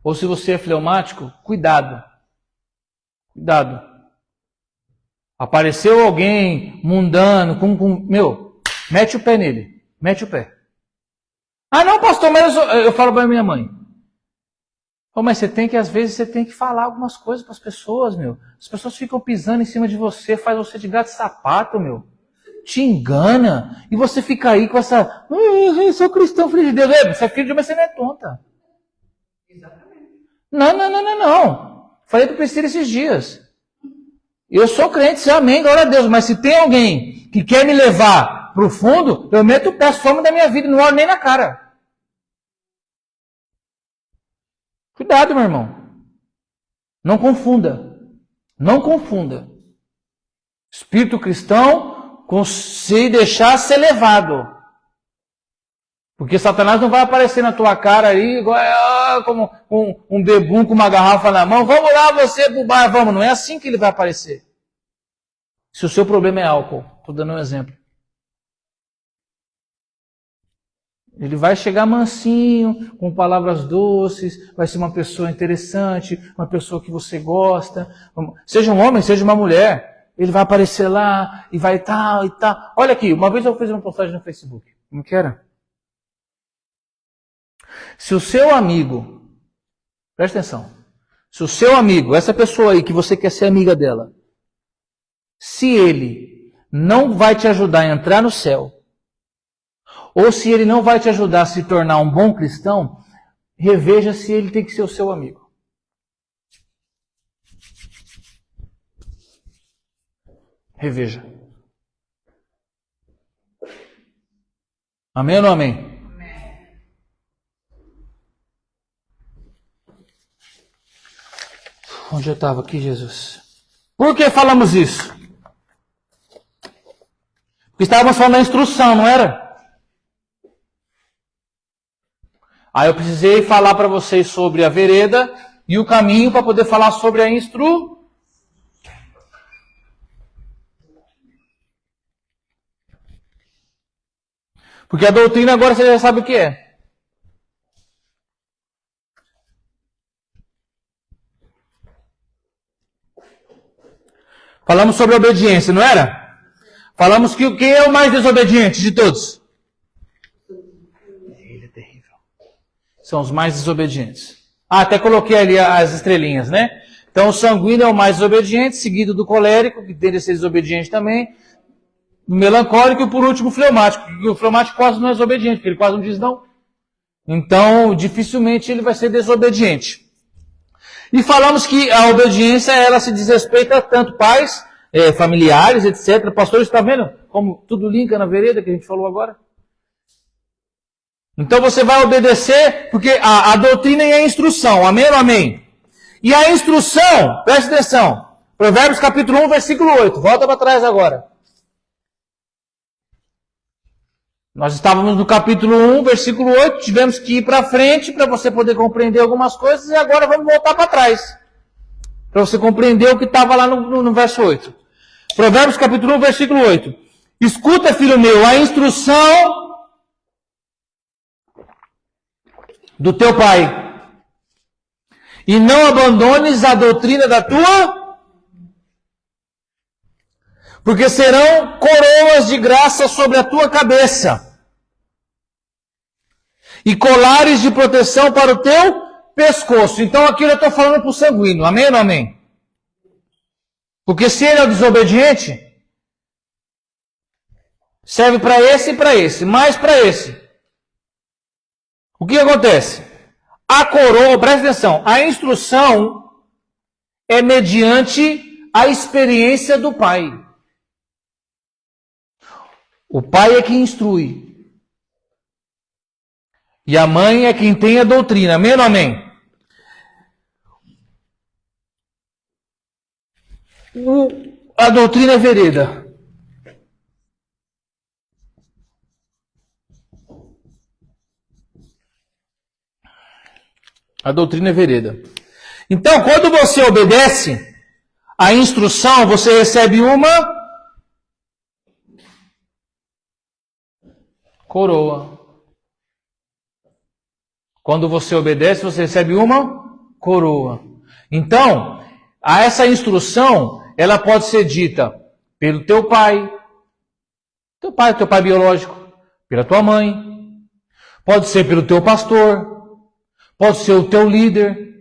ou se você é fleumático, cuidado. Cuidado. Apareceu alguém mundano, mete o pé nele. Mete o pé. Ah, não, pastor, mas eu falo para minha mãe. Mas às vezes você tem que falar algumas coisas para as pessoas, meu. As pessoas ficam pisando em cima de você, faz você de gato e sapato, meu. Te engana. E você fica aí com essa... eu sou cristão, filho de Deus. Você é filho de Deus, mas você não é tonta. Exatamente. Não. Falei para o Priscila esses dias. Eu sou crente, amém, glória a Deus. Mas se tem alguém que quer me levar para o fundo, eu meto o pé, some da minha vida e não olho nem na cara. Cuidado, meu irmão. Não confunda. Não confunda. Espírito cristão com se deixar ser levado. Porque Satanás não vai aparecer na tua cara aí igual como um bebum com uma garrafa na mão. Vamos lá você pro bar, vamos. Não é assim que ele vai aparecer. Se o seu problema é álcool. Estou dando um exemplo. Ele vai chegar mansinho, com palavras doces, vai ser uma pessoa interessante, uma pessoa que você gosta. Seja um homem, seja uma mulher. Ele vai aparecer lá e vai tal e tal. Olha aqui, uma vez eu fiz uma postagem no Facebook. Como que era? Se o seu amigo, presta atenção, se o seu amigo, essa pessoa aí que você quer ser amiga dela, se ele não vai te ajudar a entrar no céu, ou se ele não vai te ajudar a se tornar um bom cristão, reveja se ele tem que ser o seu amigo. Reveja. Amém ou não amém? Amém. Onde eu estava aqui, Jesus? Por que falamos isso? Porque estávamos falando da instrução, não era? Aí eu precisei falar para vocês sobre a vereda e o caminho para poder falar sobre a instrução. Porque a doutrina agora você já sabe o que é. Falamos sobre a obediência, não era? Falamos que quem é o mais desobediente de todos? Ele é terrível. São os mais desobedientes. Até coloquei ali as estrelinhas, né? Então o sanguíneo é o mais desobediente, seguido do colérico, que tende a ser desobediente também, do melancólico e por último o fleumático. O fleumático quase não é desobediente, porque ele quase não diz não. Então dificilmente ele vai ser desobediente. E falamos que a obediência, ela se diz respeito a tanto pais, familiares, etc. Pastores, está vendo como tudo linka na vereda que a gente falou agora? Então você vai obedecer, porque a doutrina é a instrução, amém ou amém? E a instrução, preste atenção, Provérbios capítulo 1, versículo 8. Volta para trás agora. Nós estávamos no capítulo 1, versículo 8, tivemos que ir para frente para você poder compreender algumas coisas, e agora vamos voltar para trás, para você compreender o que estava lá no verso 8. Provérbios capítulo 1, versículo 8. Escuta, filho meu, a instrução do teu pai, e não abandones a doutrina da tua, porque serão coroas de graça sobre a tua cabeça, e colares de proteção para o teu pescoço. Então aqui eu estou falando para o sanguíneo. Amém ou não amém? Porque se ele é o desobediente, serve para esse e para esse, mais para esse. O que acontece? A coroa, presta atenção, a instrução é mediante a experiência do pai. O pai é quem instrui. E a mãe é quem tem a doutrina. Amém ou não amém? A doutrina é vereda. A doutrina é vereda. Então, quando você obedece a instrução, você recebe uma coroa. Quando você obedece, você recebe uma coroa. Então, essa instrução, ela pode ser dita pelo teu pai biológico, pela tua mãe, pode ser pelo teu pastor, pode ser o teu líder,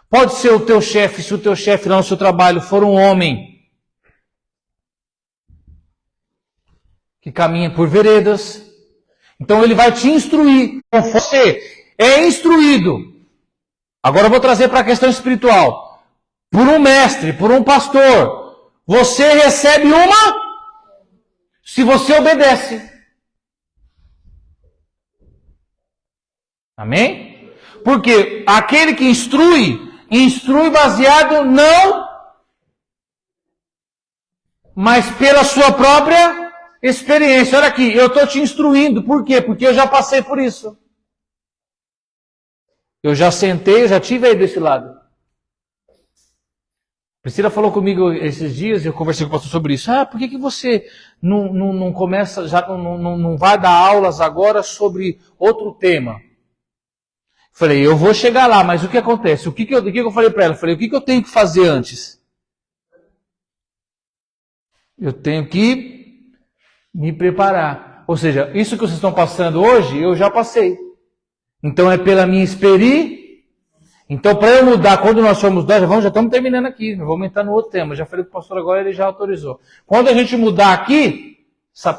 pode ser o teu chefe, se o teu chefe lá no seu trabalho for um homem que caminha por veredas, então ele vai te instruir. Você é instruído. Agora eu vou trazer para a questão espiritual. Por um mestre, por um pastor, você recebe uma se você obedece. Amém? Porque aquele que instrui baseado não, mas pela sua própria experiência. Olha aqui, eu estou te instruindo. Por quê? Porque eu já passei por isso. Eu já sentei, eu já estive aí desse lado. Priscila falou comigo esses dias, eu conversei com o pastor sobre isso. Por que você não começa, já não vai dar aulas agora sobre outro tema? Falei, eu vou chegar lá, mas o que acontece? O que eu falei para ela? Falei, o que eu tenho que fazer antes? Eu tenho que me preparar. Ou seja, isso que vocês estão passando hoje, eu já passei. Então é pela minha experiência. Então para eu mudar, quando nós formos mudar, já estamos terminando aqui, vamos entrar no outro tema. Já falei com o pastor agora, ele já autorizou. Quando a gente mudar aqui,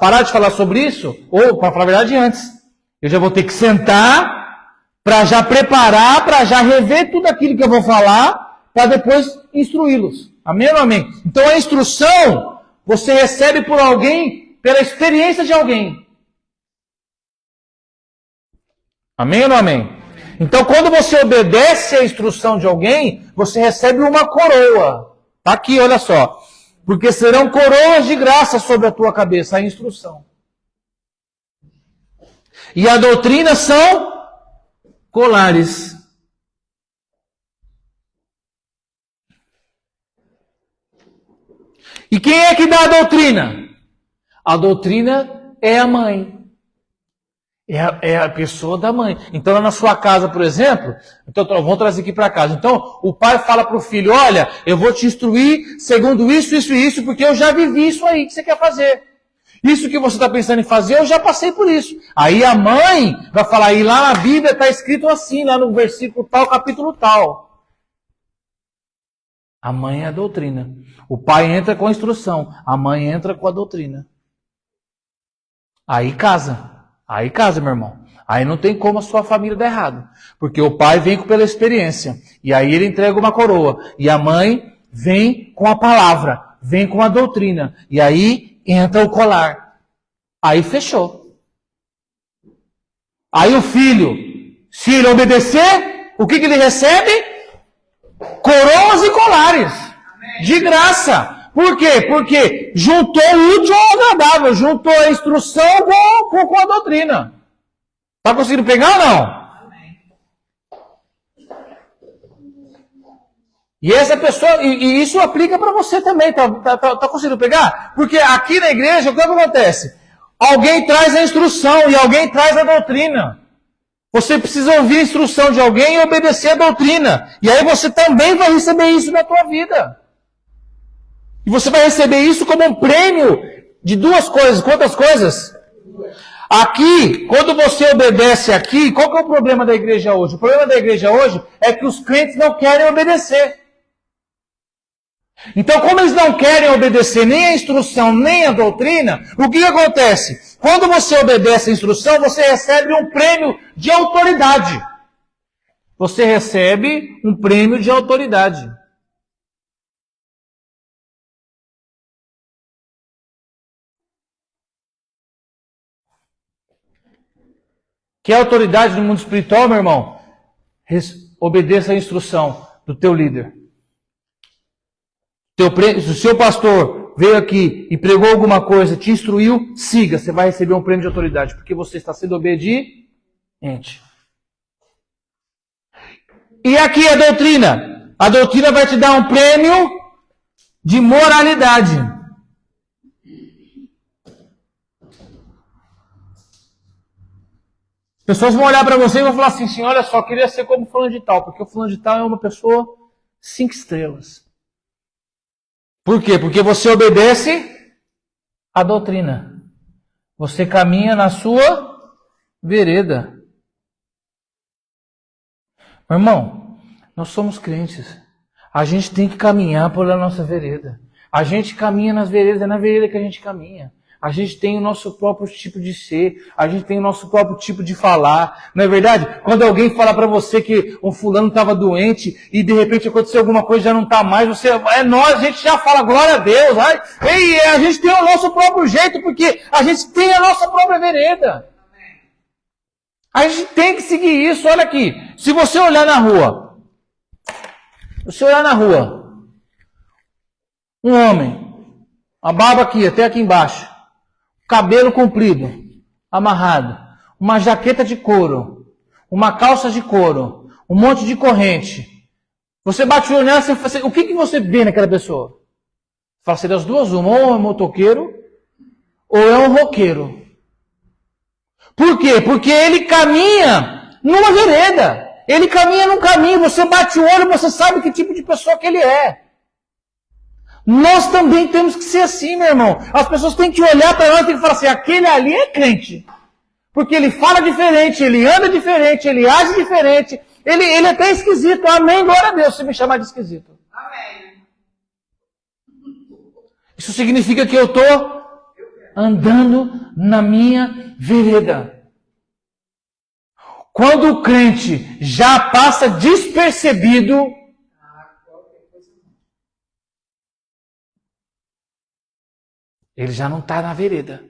parar de falar sobre isso, ou para falar a verdade antes, eu já vou ter que sentar para já preparar, para já rever tudo aquilo que eu vou falar, para depois instruí-los. Amém ou não amém? Então a instrução você recebe por alguém, pela experiência de alguém. Amém ou não amém? Então, quando você obedece à instrução de alguém, você recebe uma coroa. Está aqui, olha só. Porque serão coroas de graça sobre a tua cabeça, a instrução. E a doutrina são colares. E quem é que dá a doutrina? A doutrina é a mãe. É a pessoa da mãe. Então, lá na sua casa, por exemplo, então vamos trazer aqui para casa. Então, o pai fala para o filho, olha, eu vou te instruir segundo isso, isso e isso, porque eu já vivi isso aí que você quer fazer. Isso que você está pensando em fazer, eu já passei por isso. Aí a mãe vai falar, e lá na Bíblia está escrito assim, lá no versículo tal, capítulo tal. A mãe é a doutrina. O pai entra com a instrução, a mãe entra com a doutrina. Aí casa. Aí casa, meu irmão. Aí não tem como a sua família dar errado. Porque o pai vem pela experiência. E aí ele entrega uma coroa. E a mãe vem com a palavra. Vem com a doutrina. E aí entra o colar. Aí fechou. Aí o filho, se ele obedecer, o que ele recebe? Coroas e colares. De graça. Por quê? Porque juntou o útil ao agradável, juntou a instrução com a doutrina. Tá conseguindo pegar ou não? E essa pessoa, e isso aplica para você também, tá conseguindo pegar? Porque aqui na igreja, o que acontece? Alguém traz a instrução e alguém traz a doutrina. Você precisa ouvir a instrução de alguém e obedecer a doutrina. E aí você também vai receber isso na tua vida. E você vai receber isso como um prêmio de duas coisas. Quantas coisas? Aqui, quando você obedece aqui, qual que é o problema da igreja hoje? O problema da igreja hoje é que os crentes não querem obedecer. Então, como eles não querem obedecer nem a instrução, nem a doutrina, o que acontece? Quando você obedece a instrução, você recebe um prêmio de autoridade. Você recebe um prêmio de autoridade. Que é autoridade no mundo espiritual, meu irmão? Obedeça a instrução do teu líder. Se o seu pastor veio aqui e pregou alguma coisa, te instruiu, siga, você vai receber um prêmio de autoridade, porque você está sendo obediente. E aqui a doutrina. A doutrina vai te dar um prêmio de moralidade. As pessoas vão olhar para você e vão falar assim, olha só, queria ser como fulano de tal, porque o fulano de tal é uma pessoa 5 estrelas. Por quê? Porque você obedece a doutrina. Você caminha na sua vereda. Meu irmão, nós somos crentes. A gente tem que caminhar pela nossa vereda. A gente caminha nas veredas, é na vereda que a gente caminha. A gente tem o nosso próprio tipo de ser, a gente tem o nosso próprio tipo de falar. Não é verdade? Quando alguém fala para você que um fulano estava doente e de repente aconteceu alguma coisa e já não está mais, a gente já fala glória a Deus. A gente tem o nosso próprio jeito porque a gente tem a nossa própria vereda. A gente tem que seguir isso. Olha aqui, se você olhar na rua, um homem, a barba aqui, até aqui embaixo, cabelo comprido, amarrado, uma jaqueta de couro, uma calça de couro, um monte de corrente. Você bate o olho nela, o que você vê naquela pessoa? Fala assim, das duas uma, ou é um motoqueiro, ou é um roqueiro. Por quê? Porque ele caminha numa vereda. Ele caminha num caminho, você bate o olho, você sabe que tipo de pessoa que ele é. Nós também temos que ser assim, meu irmão. As pessoas têm que olhar para nós e têm que falar assim, aquele ali é crente. Porque ele fala diferente, ele anda diferente, ele age diferente. Ele é até esquisito. Amém, glória a Deus, se me chamar de esquisito. Amém. Isso significa que eu estou andando na minha vereda. Quando o crente já passa despercebido, ele já não está na vereda.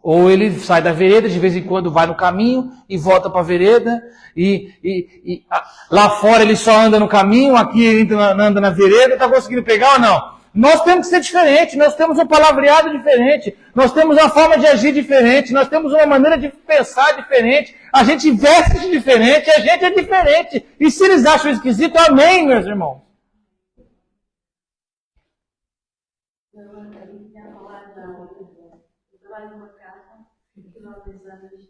Ou ele sai da vereda, de vez em quando vai no caminho e volta para a vereda. Lá fora ele só anda no caminho, aqui ele anda na vereda. Está conseguindo pegar ou não? Nós temos que ser diferente, nós temos um palavreado diferente, nós temos uma forma de agir diferente, nós temos uma maneira de pensar diferente, a gente veste diferente, a gente é diferente. E se eles acham esquisito, amém, meus irmãos. Trabalho numa casa que nós 10 anos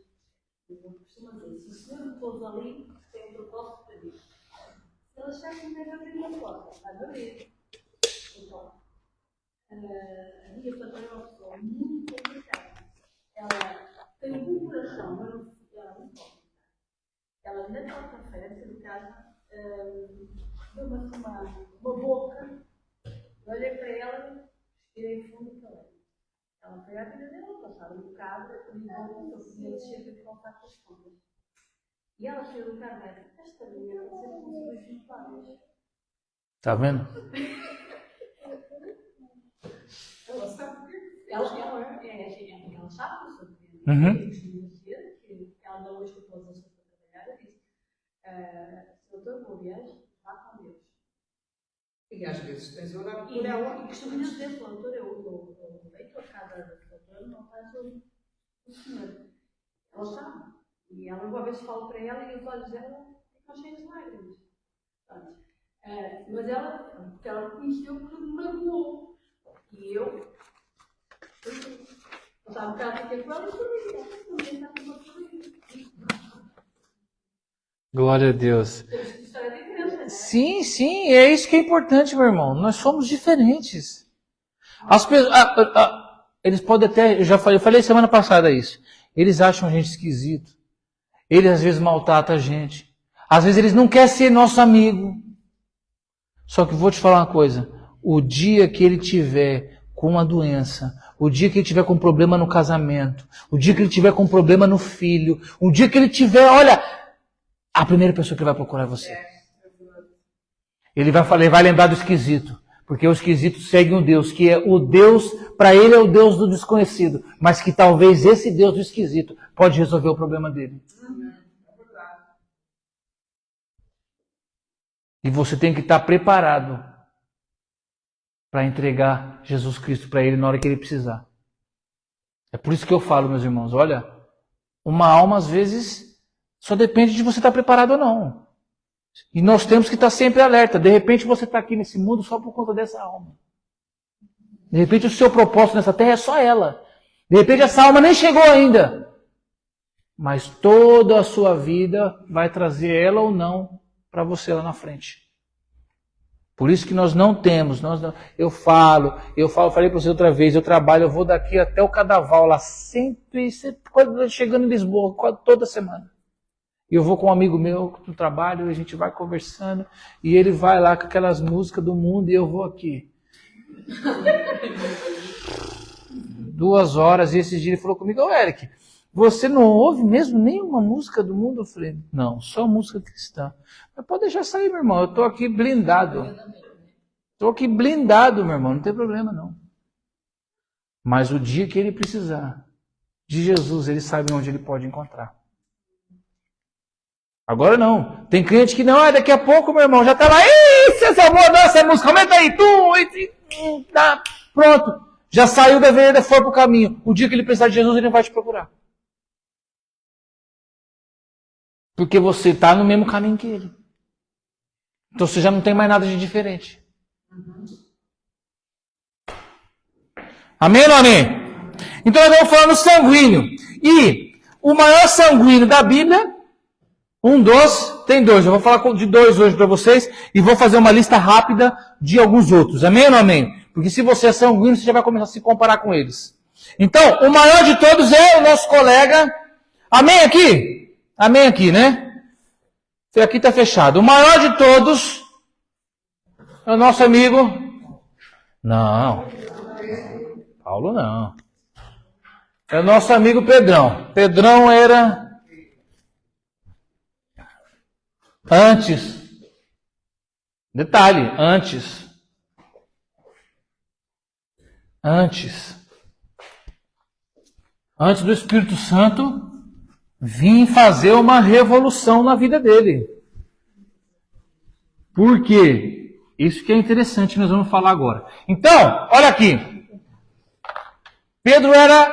costuma dizer, se o senhor me pôs ali, tem um propósito para mim. Se ele achar que deve abrir uma porta, vai abrir. Então, a minha patroa é uma pessoa muito complicada. Ela tem um bom coração, mas ela é muito complicada. Ela ainda está com café, dentro de casa, deu-me uma boca, olhei para ela, respirei fundo e falei. Ela foi à vida dela, passaram um bocado, e eu podia descer de voltar com as contas. E ela saiu do carro e disse, esta mulher vai ser com os dois filhos. Está vendo? Ela sabe que Ela sabe que eu sou que ela não hoje com todas as pessoas para trabalhar, eu disse, se eu estou com o viagem, vá com Deus. E as precisa orar E por ela. eu costumo dizer, doutor, eu venho à casa da doutora, não faz o senhor. Ela sabe. E ela, uma vez falo para ela e os olhos dela ficam cheios de lágrimas. Mas porque ela reconheceu que me magoou. E eu estava um bocado aqui com ela e também está com uma família. Glória a Deus. Isso é diferença, né? Sim, sim, é isso que é importante, meu irmão. Nós somos diferentes. As pessoas, eles podem até, eu falei semana passada isso. Eles acham a gente esquisito. Eles às vezes maltratam a gente. Às vezes eles não querem ser nosso amigo. Só que vou te falar uma coisa. O dia que ele tiver com uma doença, o dia que ele tiver com problema no casamento, o dia que ele tiver com problema no filho, o dia que ele tiver, olha, a primeira pessoa que vai procurar é você. Ele vai lembrar do esquisito. Porque o esquisito segue um Deus, que é o Deus, para ele é o Deus do desconhecido, mas que talvez esse Deus do esquisito pode resolver o problema dele. E você tem que estar preparado para entregar Jesus Cristo para ele na hora que ele precisar. É por isso que eu falo, meus irmãos, olha, uma alma às vezes só depende de você estar preparado ou não. E nós temos que estar sempre alerta. De repente você está aqui nesse mundo só por conta dessa alma. De repente o seu propósito nessa terra é só ela. De repente essa alma nem chegou ainda. Mas toda a sua vida vai trazer ela ou não para você lá na frente. Por isso que nós não temos. Eu falei para você outra vez, eu vou daqui até o Cadaval, lá chegando em Lisboa, toda semana. E eu vou com um amigo meu no trabalho, a gente vai conversando, e ele vai lá com aquelas músicas do mundo, e eu vou aqui. 2 horas, e esse dia ele falou comigo, Eric, você não ouve mesmo nenhuma música do mundo? Eu falei, não, só música cristã. Mas pode deixar sair, meu irmão, eu estou aqui blindado. Estou aqui blindado, meu irmão, não tem problema não. Mas o dia que ele precisar de Jesus, ele sabe onde ele pode encontrar. Agora não. Tem cliente que não, daqui a pouco, meu irmão, já está lá, você salvou nossa música, aumenta aí, tá, pronto. Já saiu da vereda, foi para o caminho. O dia que ele precisar de Jesus, ele não vai te procurar. Porque você está no mesmo caminho que ele. Então você já não tem mais nada de diferente. Amém ou não amém? Então nós vamos falando sanguíneo. E o maior sanguíneo da Bíblia, tem 2. Eu vou falar de 2 hoje para vocês e vou fazer uma lista rápida de alguns outros. Amém ou não amém? Porque se você é sanguíneo, você já vai começar a se comparar com eles. Então, o maior de todos é o nosso colega. Amém aqui? Amém aqui, né? Aqui está fechado. O maior de todos é o nosso amigo. Não. Paulo não. É o nosso amigo Pedrão. Pedrão era antes. Detalhe, antes. Antes do Espírito Santo vir fazer uma revolução na vida dele. Por quê? Isso que é interessante, nós vamos falar agora. Então, olha aqui. Pedro era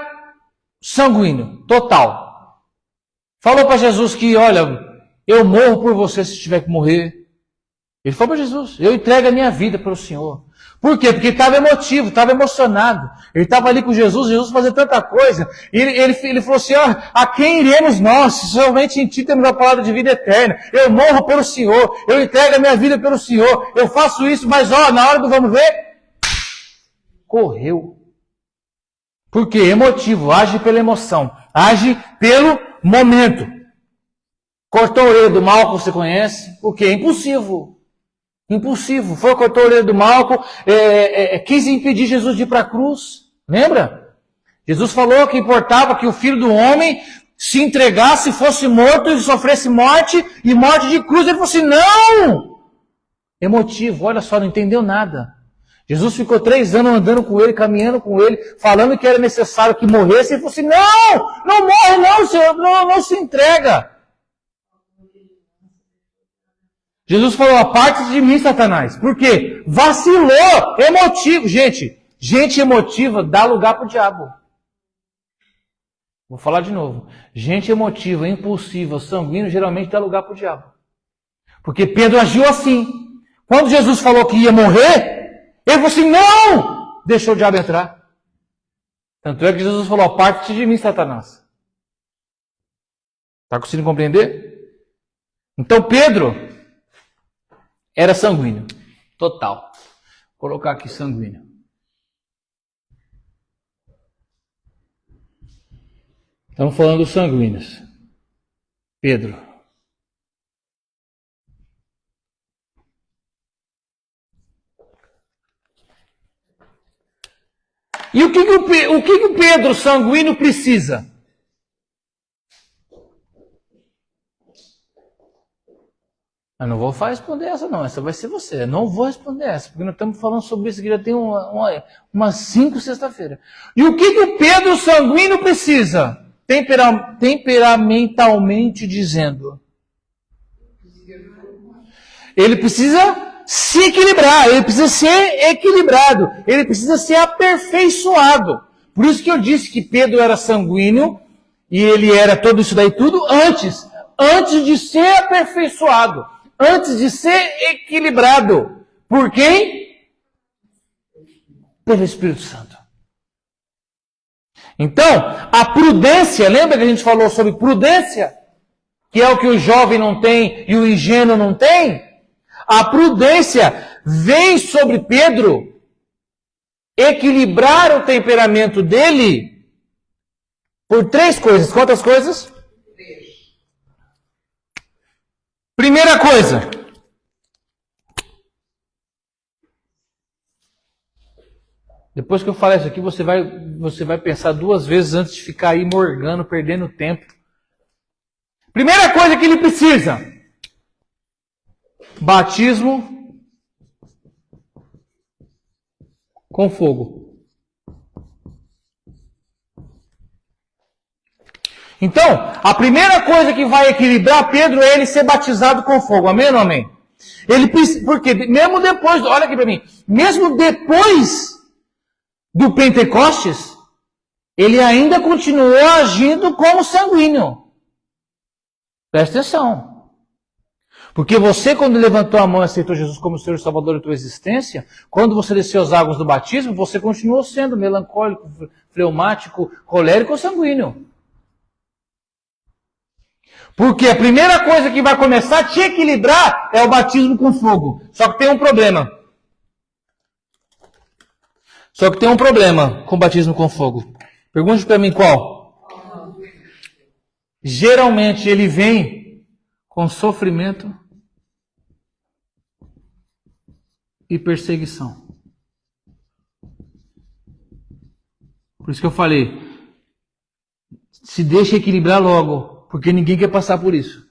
sanguíneo, total. Falou para Jesus que, olha, eu morro por você se tiver que morrer. Ele falou para Jesus, eu entrego a minha vida para o Senhor. Por quê? Porque estava emotivo, estava emocionado. Ele estava ali com Jesus fazia tanta coisa. E ele falou assim, a quem iremos nós? Se somente em ti temos a palavra de vida eterna. Eu morro pelo Senhor, eu entrego a minha vida pelo Senhor. Eu faço isso, mas na hora do vamos ver, correu. Por quê? Emotivo, age pela emoção, age pelo momento. Cortou a orelha do Malco, você conhece? Por quê? Impulsivo. Foi, cortou a orelha do Malco, quis impedir Jesus de ir para a cruz. Lembra? Jesus falou que importava que o Filho do Homem se entregasse, fosse morto e sofresse morte, e morte de cruz. Ele falou assim, não! Emotivo, olha só, não entendeu nada. Jesus ficou 3 anos andando com ele, caminhando com ele, falando que era necessário que morresse. Ele falou assim, não morre não, Senhor, não se entrega. Jesus falou, aparte de mim, Satanás. Por quê? Vacilou, emotivo. Gente emotiva dá lugar para o diabo. Vou falar de novo. Gente emotiva, impulsiva, sanguínea, geralmente dá lugar para o diabo. Porque Pedro agiu assim. Quando Jesus falou que ia morrer, ele falou assim, não! Deixou o diabo entrar. Tanto é que Jesus falou, aparte de mim, Satanás. Está conseguindo compreender? Então Pedro era sanguíneo. Total. Vou colocar aqui sanguíneo. Estamos falando dos sanguíneos. Pedro. E o que o Pedro sanguíneo precisa? Eu não vou responder essa não, essa vai ser você. Eu não vou responder essa, porque nós estamos falando sobre isso aqui já tem umas 5 sexta-feiras. E o que o Pedro sanguíneo precisa? Temperamentalmente dizendo. Ele precisa se equilibrar, ele precisa ser equilibrado, ele precisa ser aperfeiçoado. Por isso que eu disse que Pedro era sanguíneo e ele era tudo isso daí tudo antes de ser aperfeiçoado, antes de ser equilibrado. Por quem? Pelo Espírito Santo. Então, a prudência, lembra que a gente falou sobre prudência? Que é o que o jovem não tem e o ingênuo não tem? A prudência vem sobre Pedro equilibrar o temperamento dele por 3 coisas. Quantas coisas? 3. Primeira coisa. Depois que eu falar isso aqui, você vai pensar 2 vezes antes de ficar aí morgando, perdendo tempo. Primeira coisa que ele precisa. Batismo com fogo. Então, a primeira coisa que vai equilibrar Pedro é ele ser batizado com fogo. Amém ou não amém? Porque mesmo depois, olha aqui para mim, mesmo depois do Pentecostes, ele ainda continuou agindo como sanguíneo. Presta atenção. Porque você, quando levantou a mão e aceitou Jesus como Senhor e Salvador da tua existência, quando você desceu as águas do batismo, você continuou sendo melancólico, fleumático, colérico ou sanguíneo. Porque a primeira coisa que vai começar a te equilibrar é o batismo com fogo. Só que tem um problema. Com o batismo com fogo. Pergunte para mim qual? Geralmente ele vem com sofrimento e perseguição. Por isso que eu falei, se deixa equilibrar logo, porque ninguém quer passar por isso.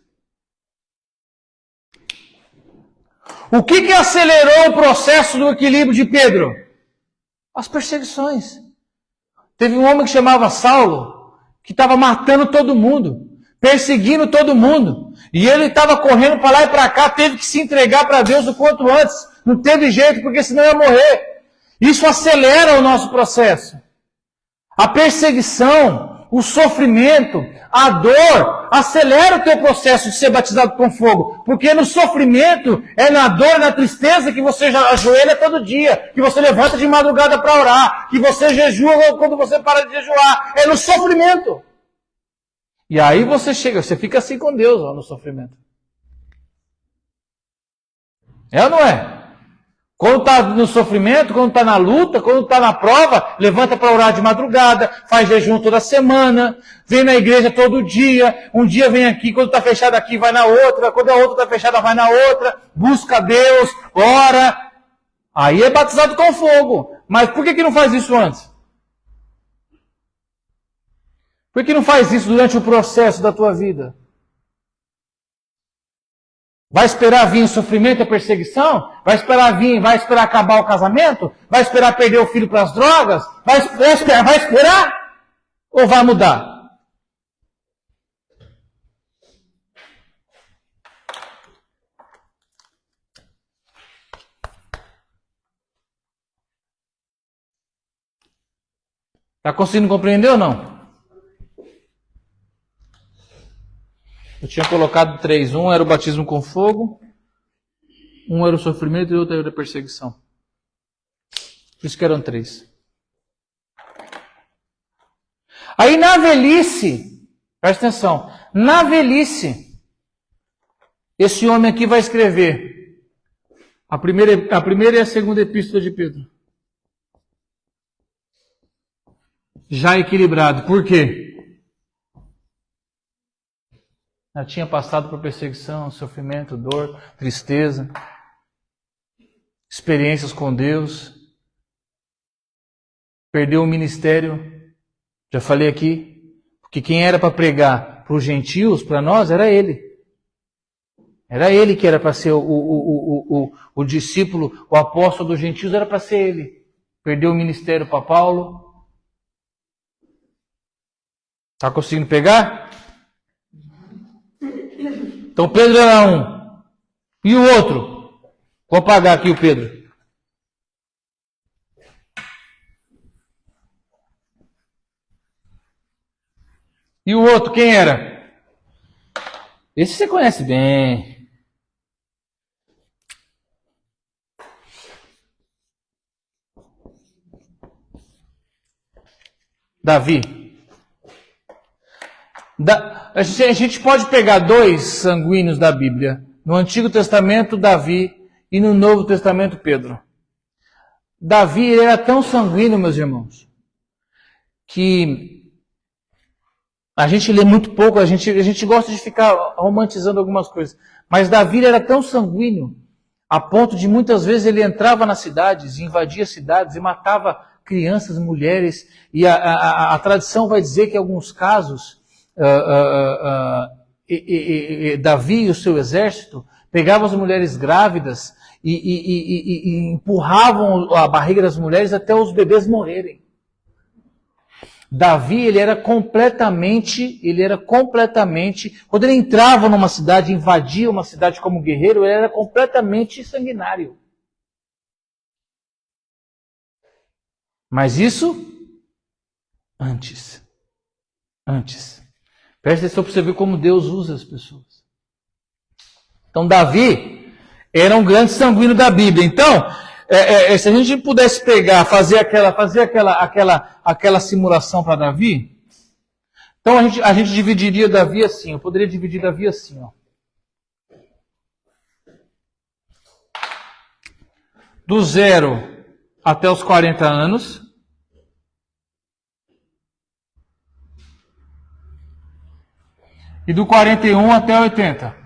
O que acelerou o processo do equilíbrio de Pedro? As perseguições. Teve um homem que chamava Saulo, que estava matando todo mundo, perseguindo todo mundo. E ele estava correndo para lá e para cá, teve que se entregar para Deus o quanto antes. Não teve jeito, porque senão ia morrer. Isso acelera o nosso processo. A perseguição, o sofrimento, a dor, acelera o teu processo de ser batizado com fogo. Porque no sofrimento, é na dor, na tristeza que você ajoelha todo dia, que você levanta de madrugada para orar, que você jejua quando você para de jejuar. É no sofrimento. E aí você fica assim com Deus ó, no sofrimento. É ou não é? Quando está no sofrimento, quando está na luta, quando está na prova, levanta para orar de madrugada, faz jejum toda semana, vem na igreja todo dia, um dia vem aqui, quando está fechado aqui vai na outra, quando a outra está fechada vai na outra, busca Deus, ora. Aí é batizado com fogo. Mas por que não faz isso antes? Por que não faz isso durante o processo da tua vida? Vai esperar vir o sofrimento e a perseguição? Vai esperar acabar o casamento? Vai esperar perder o filho para as drogas? Vai esperar? Ou vai mudar? Está conseguindo compreender ou não? Eu tinha colocado 3. Um era o batismo com fogo, um era o sofrimento e outro era a perseguição. Por isso que eram 3. Aí na velhice, presta atenção, na velhice, esse homem aqui vai escrever a primeira e a segunda epístola de Pedro. Já equilibrado. Por quê? Já tinha passado por perseguição, sofrimento, dor, tristeza, experiências com Deus, perdeu o ministério, já falei aqui, porque quem era para pregar para os gentios, para nós, era ele. Era ele que era para ser o discípulo, o apóstolo dos gentios, era para ser ele. Perdeu o ministério para Paulo. Está conseguindo pegar? Então Pedro era um. E o outro? Vou apagar aqui o Pedro. E o outro, quem era? Esse você conhece bem. Davi. A gente pode pegar 2 sanguíneos da Bíblia. No Antigo Testamento, Davi, e no Novo Testamento, Pedro. Davi ele era tão sanguíneo, meus irmãos, que a gente lê muito pouco, a gente gosta de ficar romantizando algumas coisas. Mas Davi era tão sanguíneo, a ponto de muitas vezes ele entrava nas cidades, invadia cidades e matava crianças, mulheres. E a tradição vai dizer que em alguns casos, Davi e o seu exército pegavam as mulheres grávidas e empurravam a barriga das mulheres até os bebês morrerem. Davi, ele era completamente, quando ele entrava numa cidade, invadia uma cidade como guerreiro, ele era completamente sanguinário. Mas isso antes. Presta atenção para você ver como Deus usa as pessoas. Então Davi era um grande sanguíneo da Bíblia. Então, se a gente pudesse pegar, fazer aquela simulação para Davi, então a gente dividiria Davi assim. Eu poderia dividir Davi assim, ó. Do 0 até os 40 anos. E do 41 até 80.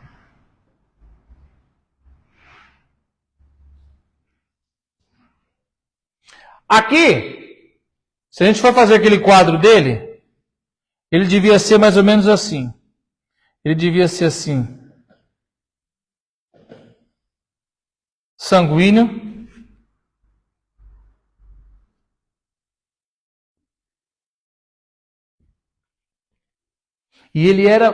Aqui, se a gente for fazer aquele quadro dele, ele devia ser mais ou menos assim. Ele devia ser assim. Sanguíneo. E ele era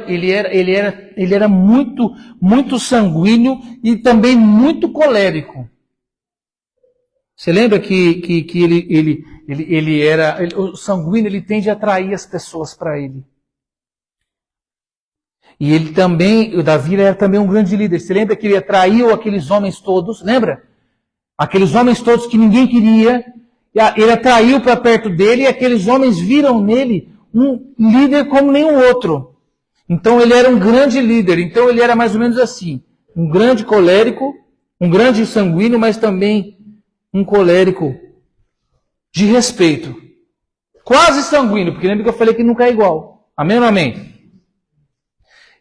muito sanguíneo e também muito colérico. Você lembra que o sanguíneo ele tende a atrair as pessoas para ele. E ele também, o Davi era também um grande líder. Você lembra que ele atraiu aqueles homens todos, lembra? Aqueles homens todos que ninguém queria, ele atraiu para perto dele e aqueles homens viram nele um líder como nenhum outro. Então ele era um grande líder, então ele era mais ou menos assim, um grande colérico, um grande sanguíneo, mas também um colérico de respeito. Quase sanguíneo, porque lembra que eu falei que nunca é igual. Amém ou não amém?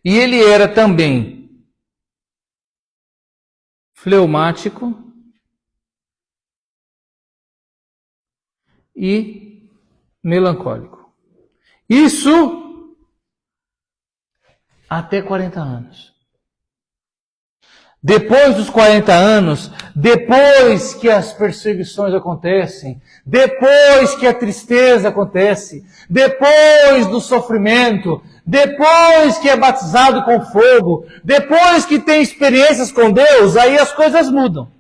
E ele era também fleumático e melancólico. Isso até 40 anos. Depois dos 40 anos, depois que as perseguições acontecem, depois que a tristeza acontece, depois do sofrimento, depois que é batizado com fogo, depois que tem experiências com Deus, aí as coisas mudam.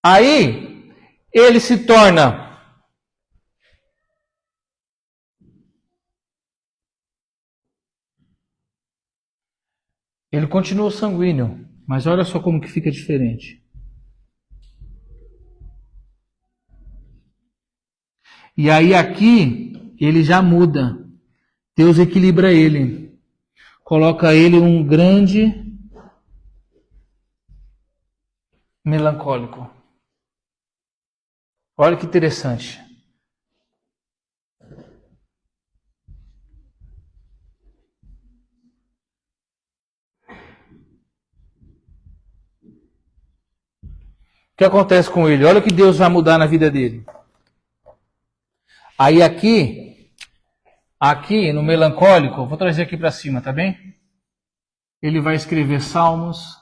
Aí, ele se torna ele continua sanguíneo, mas olha só como que fica diferente. E aí aqui, ele já muda. Deus equilibra ele. Coloca ele um grande melancólico. Olha que interessante. O que acontece com ele? Olha o que Deus vai mudar na vida dele. Aí aqui no melancólico, vou trazer aqui para cima, tá bem? Ele vai escrever salmos.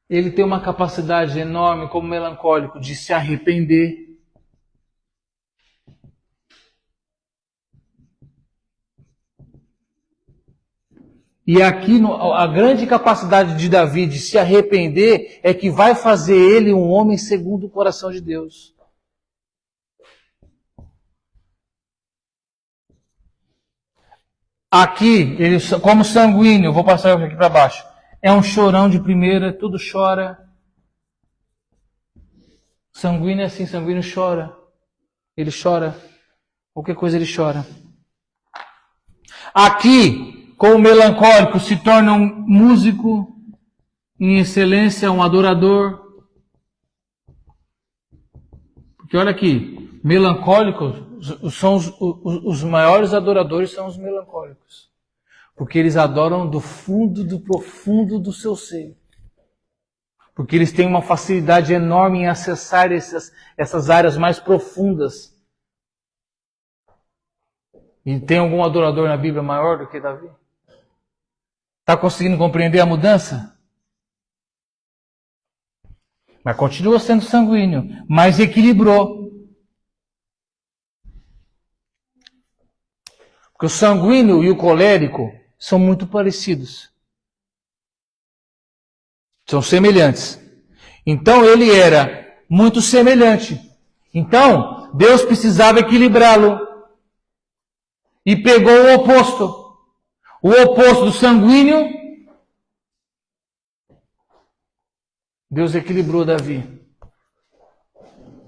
Ele tem uma capacidade enorme como melancólico de se arrepender. E aqui a grande capacidade de Davi de se arrepender é que vai fazer ele um homem segundo o coração de Deus. Aqui, ele como sanguíneo, vou passar aqui para baixo. É um chorão de primeira, tudo chora. Sanguíneo é assim, sanguíneo chora. Ele chora. Qualquer coisa ele chora. Aqui, como melancólico, se torna um músico em excelência, um adorador. Porque olha aqui, melancólicos são os maiores adoradores são os melancólicos. Porque eles adoram do fundo, do profundo do seu ser. Porque eles têm uma facilidade enorme em acessar essas áreas mais profundas. E tem algum adorador na Bíblia maior do que Davi? Está conseguindo compreender a mudança? Mas continua sendo sanguíneo, mas equilibrou. Porque o sanguíneo e o colérico são muito parecidos. São semelhantes. Então ele era muito semelhante. Então Deus precisava equilibrá-lo. E pegou o oposto. O oposto do sanguíneo. Deus equilibrou Davi.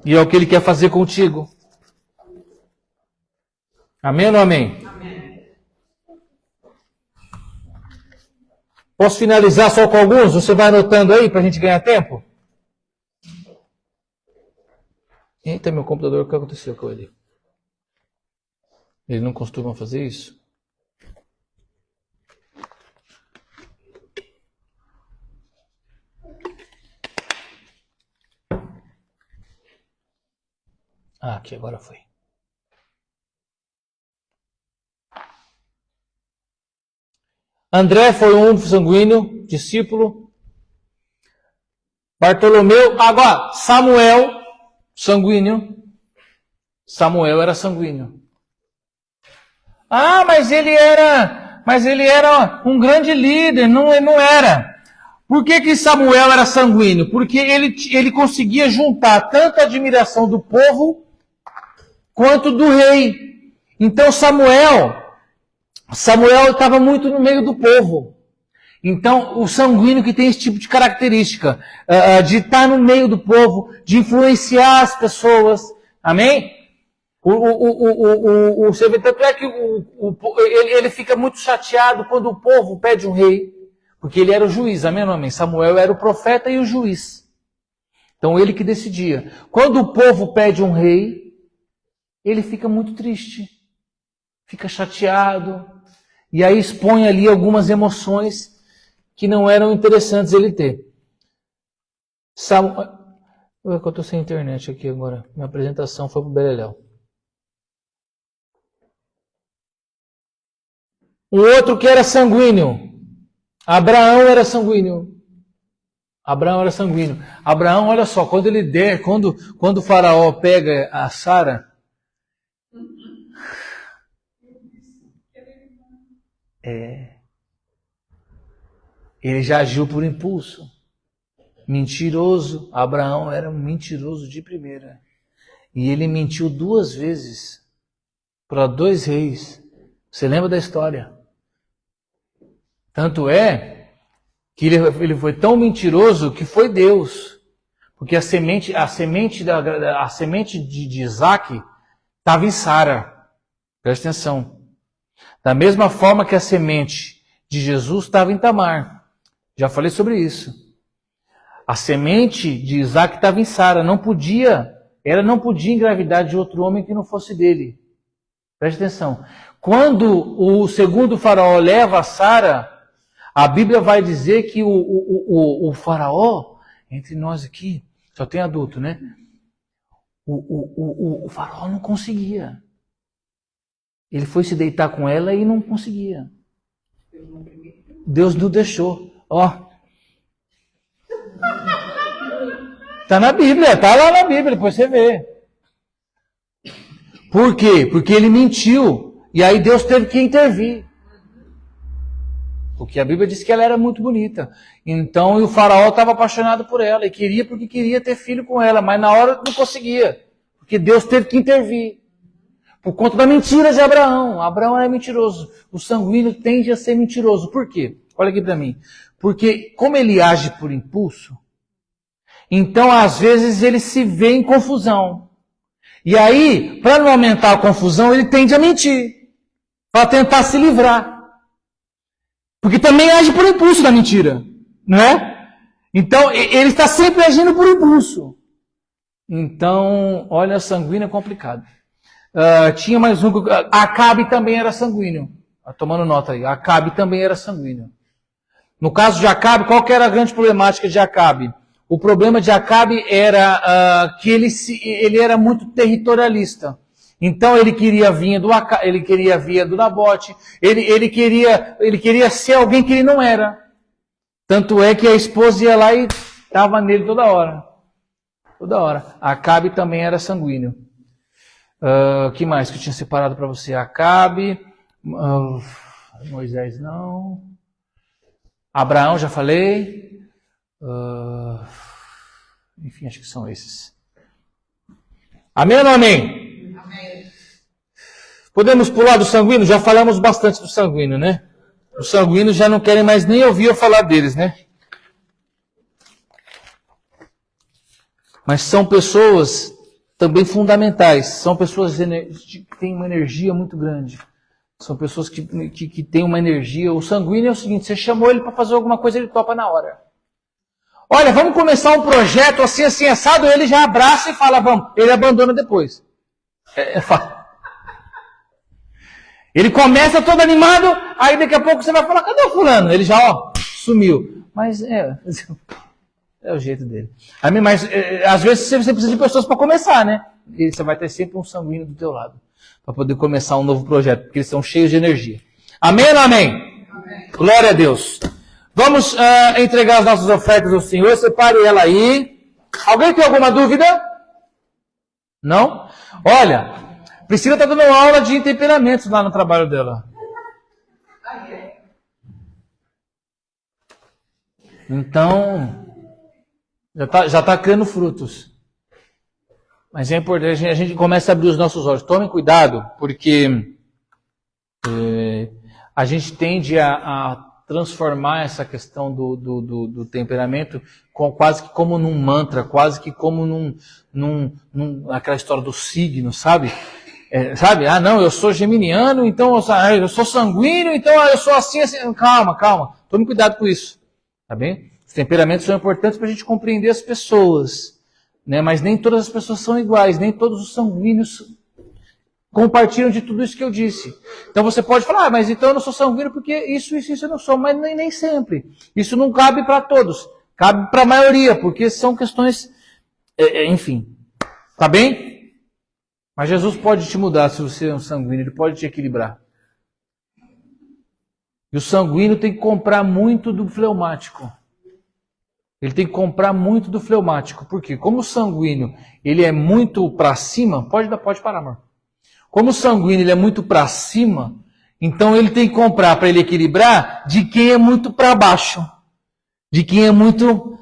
E é o que Ele quer fazer contigo. Amém ou não amém? Amém. Posso finalizar só com alguns? Você vai anotando aí para a gente ganhar tempo? Eita, meu computador, o que aconteceu com ele? Ele não costuma fazer isso? Ah, aqui, agora foi. André foi um sanguíneo, discípulo. Bartolomeu, agora, Samuel, sanguíneo. Samuel era sanguíneo. Ah, mas ele era um grande líder, não era. Por que Samuel era sanguíneo? Porque ele conseguia juntar tanta admiração do povo quanto do rei. Então Samuel estava muito no meio do povo. Então o sanguíneo que tem esse tipo de característica, de estar no meio do povo, de influenciar as pessoas, amém? Você vê, tanto é que ele fica muito chateado quando o povo pede um rei, porque ele era o juiz, amém ou não amém? Samuel era o profeta e o juiz. Então ele que decidia. Quando o povo pede um rei, ele fica muito triste, fica chateado, e aí expõe ali algumas emoções que não eram interessantes ele ter. Eu estou sem internet aqui agora, minha apresentação foi para o Beleléu. Um outro que era sanguíneo. Abraão era sanguíneo. Abraão, olha só, quando o faraó pega a Sara, Ele já agiu por impulso. Mentiroso. Abraão era um mentiroso de primeira. E ele mentiu 2 vezes para 2 reis. Você lembra da história? Tanto é que ele foi tão mentiroso que foi Deus. Porque a semente de Isaac estava em Sara. Presta atenção. Da mesma forma que a semente de Jesus estava em Tamar. Já falei sobre isso. A semente de Isaac estava em Sara. Ela não podia engravidar de outro homem que não fosse dele. Preste atenção. Quando o segundo faraó leva a Sara, a Bíblia vai dizer que o faraó, entre nós aqui, só tem adulto, né? O faraó não conseguia. Ele foi se deitar com ela e não conseguia. Deus não deixou. Ó. Tá na Bíblia, tá lá na Bíblia, depois você vê. Por quê? Porque ele mentiu. E aí Deus teve que intervir. Porque a Bíblia diz que ela era muito bonita. Então o faraó estava apaixonado por ela e queria porque queria ter filho com ela, mas na hora não conseguia. Porque Deus teve que intervir. Por conta da mentira de Abraão. Abraão era mentiroso. O sanguíneo tende a ser mentiroso. Por quê? Olha aqui para mim. Porque como ele age por impulso, então às vezes ele se vê em confusão. E aí, para não aumentar a confusão, ele tende a mentir. Para tentar se livrar. Porque também age por impulso da mentira. Não é? Então, ele está sempre agindo por impulso. Então, olha, sanguíneo é complicado. Tinha mais um. Acabe também era sanguíneo. Tomando nota aí. Acabe também era sanguíneo. No caso de Acabe, qual que era a grande problemática de Acabe? O problema de Acabe era que ele era muito territorialista. Então ele queria vinha do Nabote, ele queria ser alguém que ele não era. Tanto é que a esposa ia lá e estava nele toda hora. Toda hora. Acabe também era sanguíneo. Que mais que eu tinha separado para você? Acabe, Moisés não, Abraão já falei, enfim, acho que são esses. Amém ou não amém? Amém. Podemos pular do sanguíneo? Já falamos bastante do sanguíneo, né? Os sanguíneos já não querem mais nem ouvir eu falar deles, né? Mas são pessoas também fundamentais. São pessoas que têm uma energia muito grande. São pessoas que têm uma energia. O sanguíneo é o seguinte, você chamou ele para fazer alguma coisa, ele topa na hora. Olha, vamos começar um projeto assim, assim, assado, ele já abraça e fala, vamos. Ele abandona depois. Ele começa todo animado, aí daqui a pouco você vai falar, cadê o fulano? Ele já, sumiu. Mas é o jeito dele. Mas às vezes você precisa de pessoas para começar, né? E você vai ter sempre um sanguíneo do teu lado. Para poder começar um novo projeto, porque eles são cheios de energia. Amém ou não amém? Amém. Glória a Deus. Vamos entregar as nossas ofertas ao Senhor. Separe ela aí. Alguém tem alguma dúvida? Não? Olha, Priscila está dando aula de temperamentos lá no trabalho dela. Então, já está criando frutos. Mas é importante, a gente começa a abrir os nossos olhos. Tomem cuidado, porque a gente tende a transformar essa questão do temperamento quase que como num mantra, quase que como aquela história do signo, sabe? Sabe? Não, eu sou geminiano, então eu sou sanguíneo, então eu sou assim, assim. Calma. Tome cuidado com isso. Tá bem? Os temperamentos são importantes para a gente compreender as pessoas. Né? Mas nem todas as pessoas são iguais, nem todos os sanguíneos compartilham de tudo isso que eu disse. Então você pode falar, mas então eu não sou sanguíneo porque isso eu não sou, mas nem sempre. Isso não cabe para todos, cabe para a maioria, porque são questões, enfim. Tá bem? Mas Jesus pode te mudar se você é um sanguíneo, ele pode te equilibrar. E o sanguíneo tem que comprar muito do fleumático. Ele tem que comprar muito do fleumático. Por quê? Como o sanguíneo ele é muito para cima, pode parar, amor. Como o sanguíneo ele é muito para cima, então ele tem que comprar para ele equilibrar de quem é muito para baixo. de quem é muito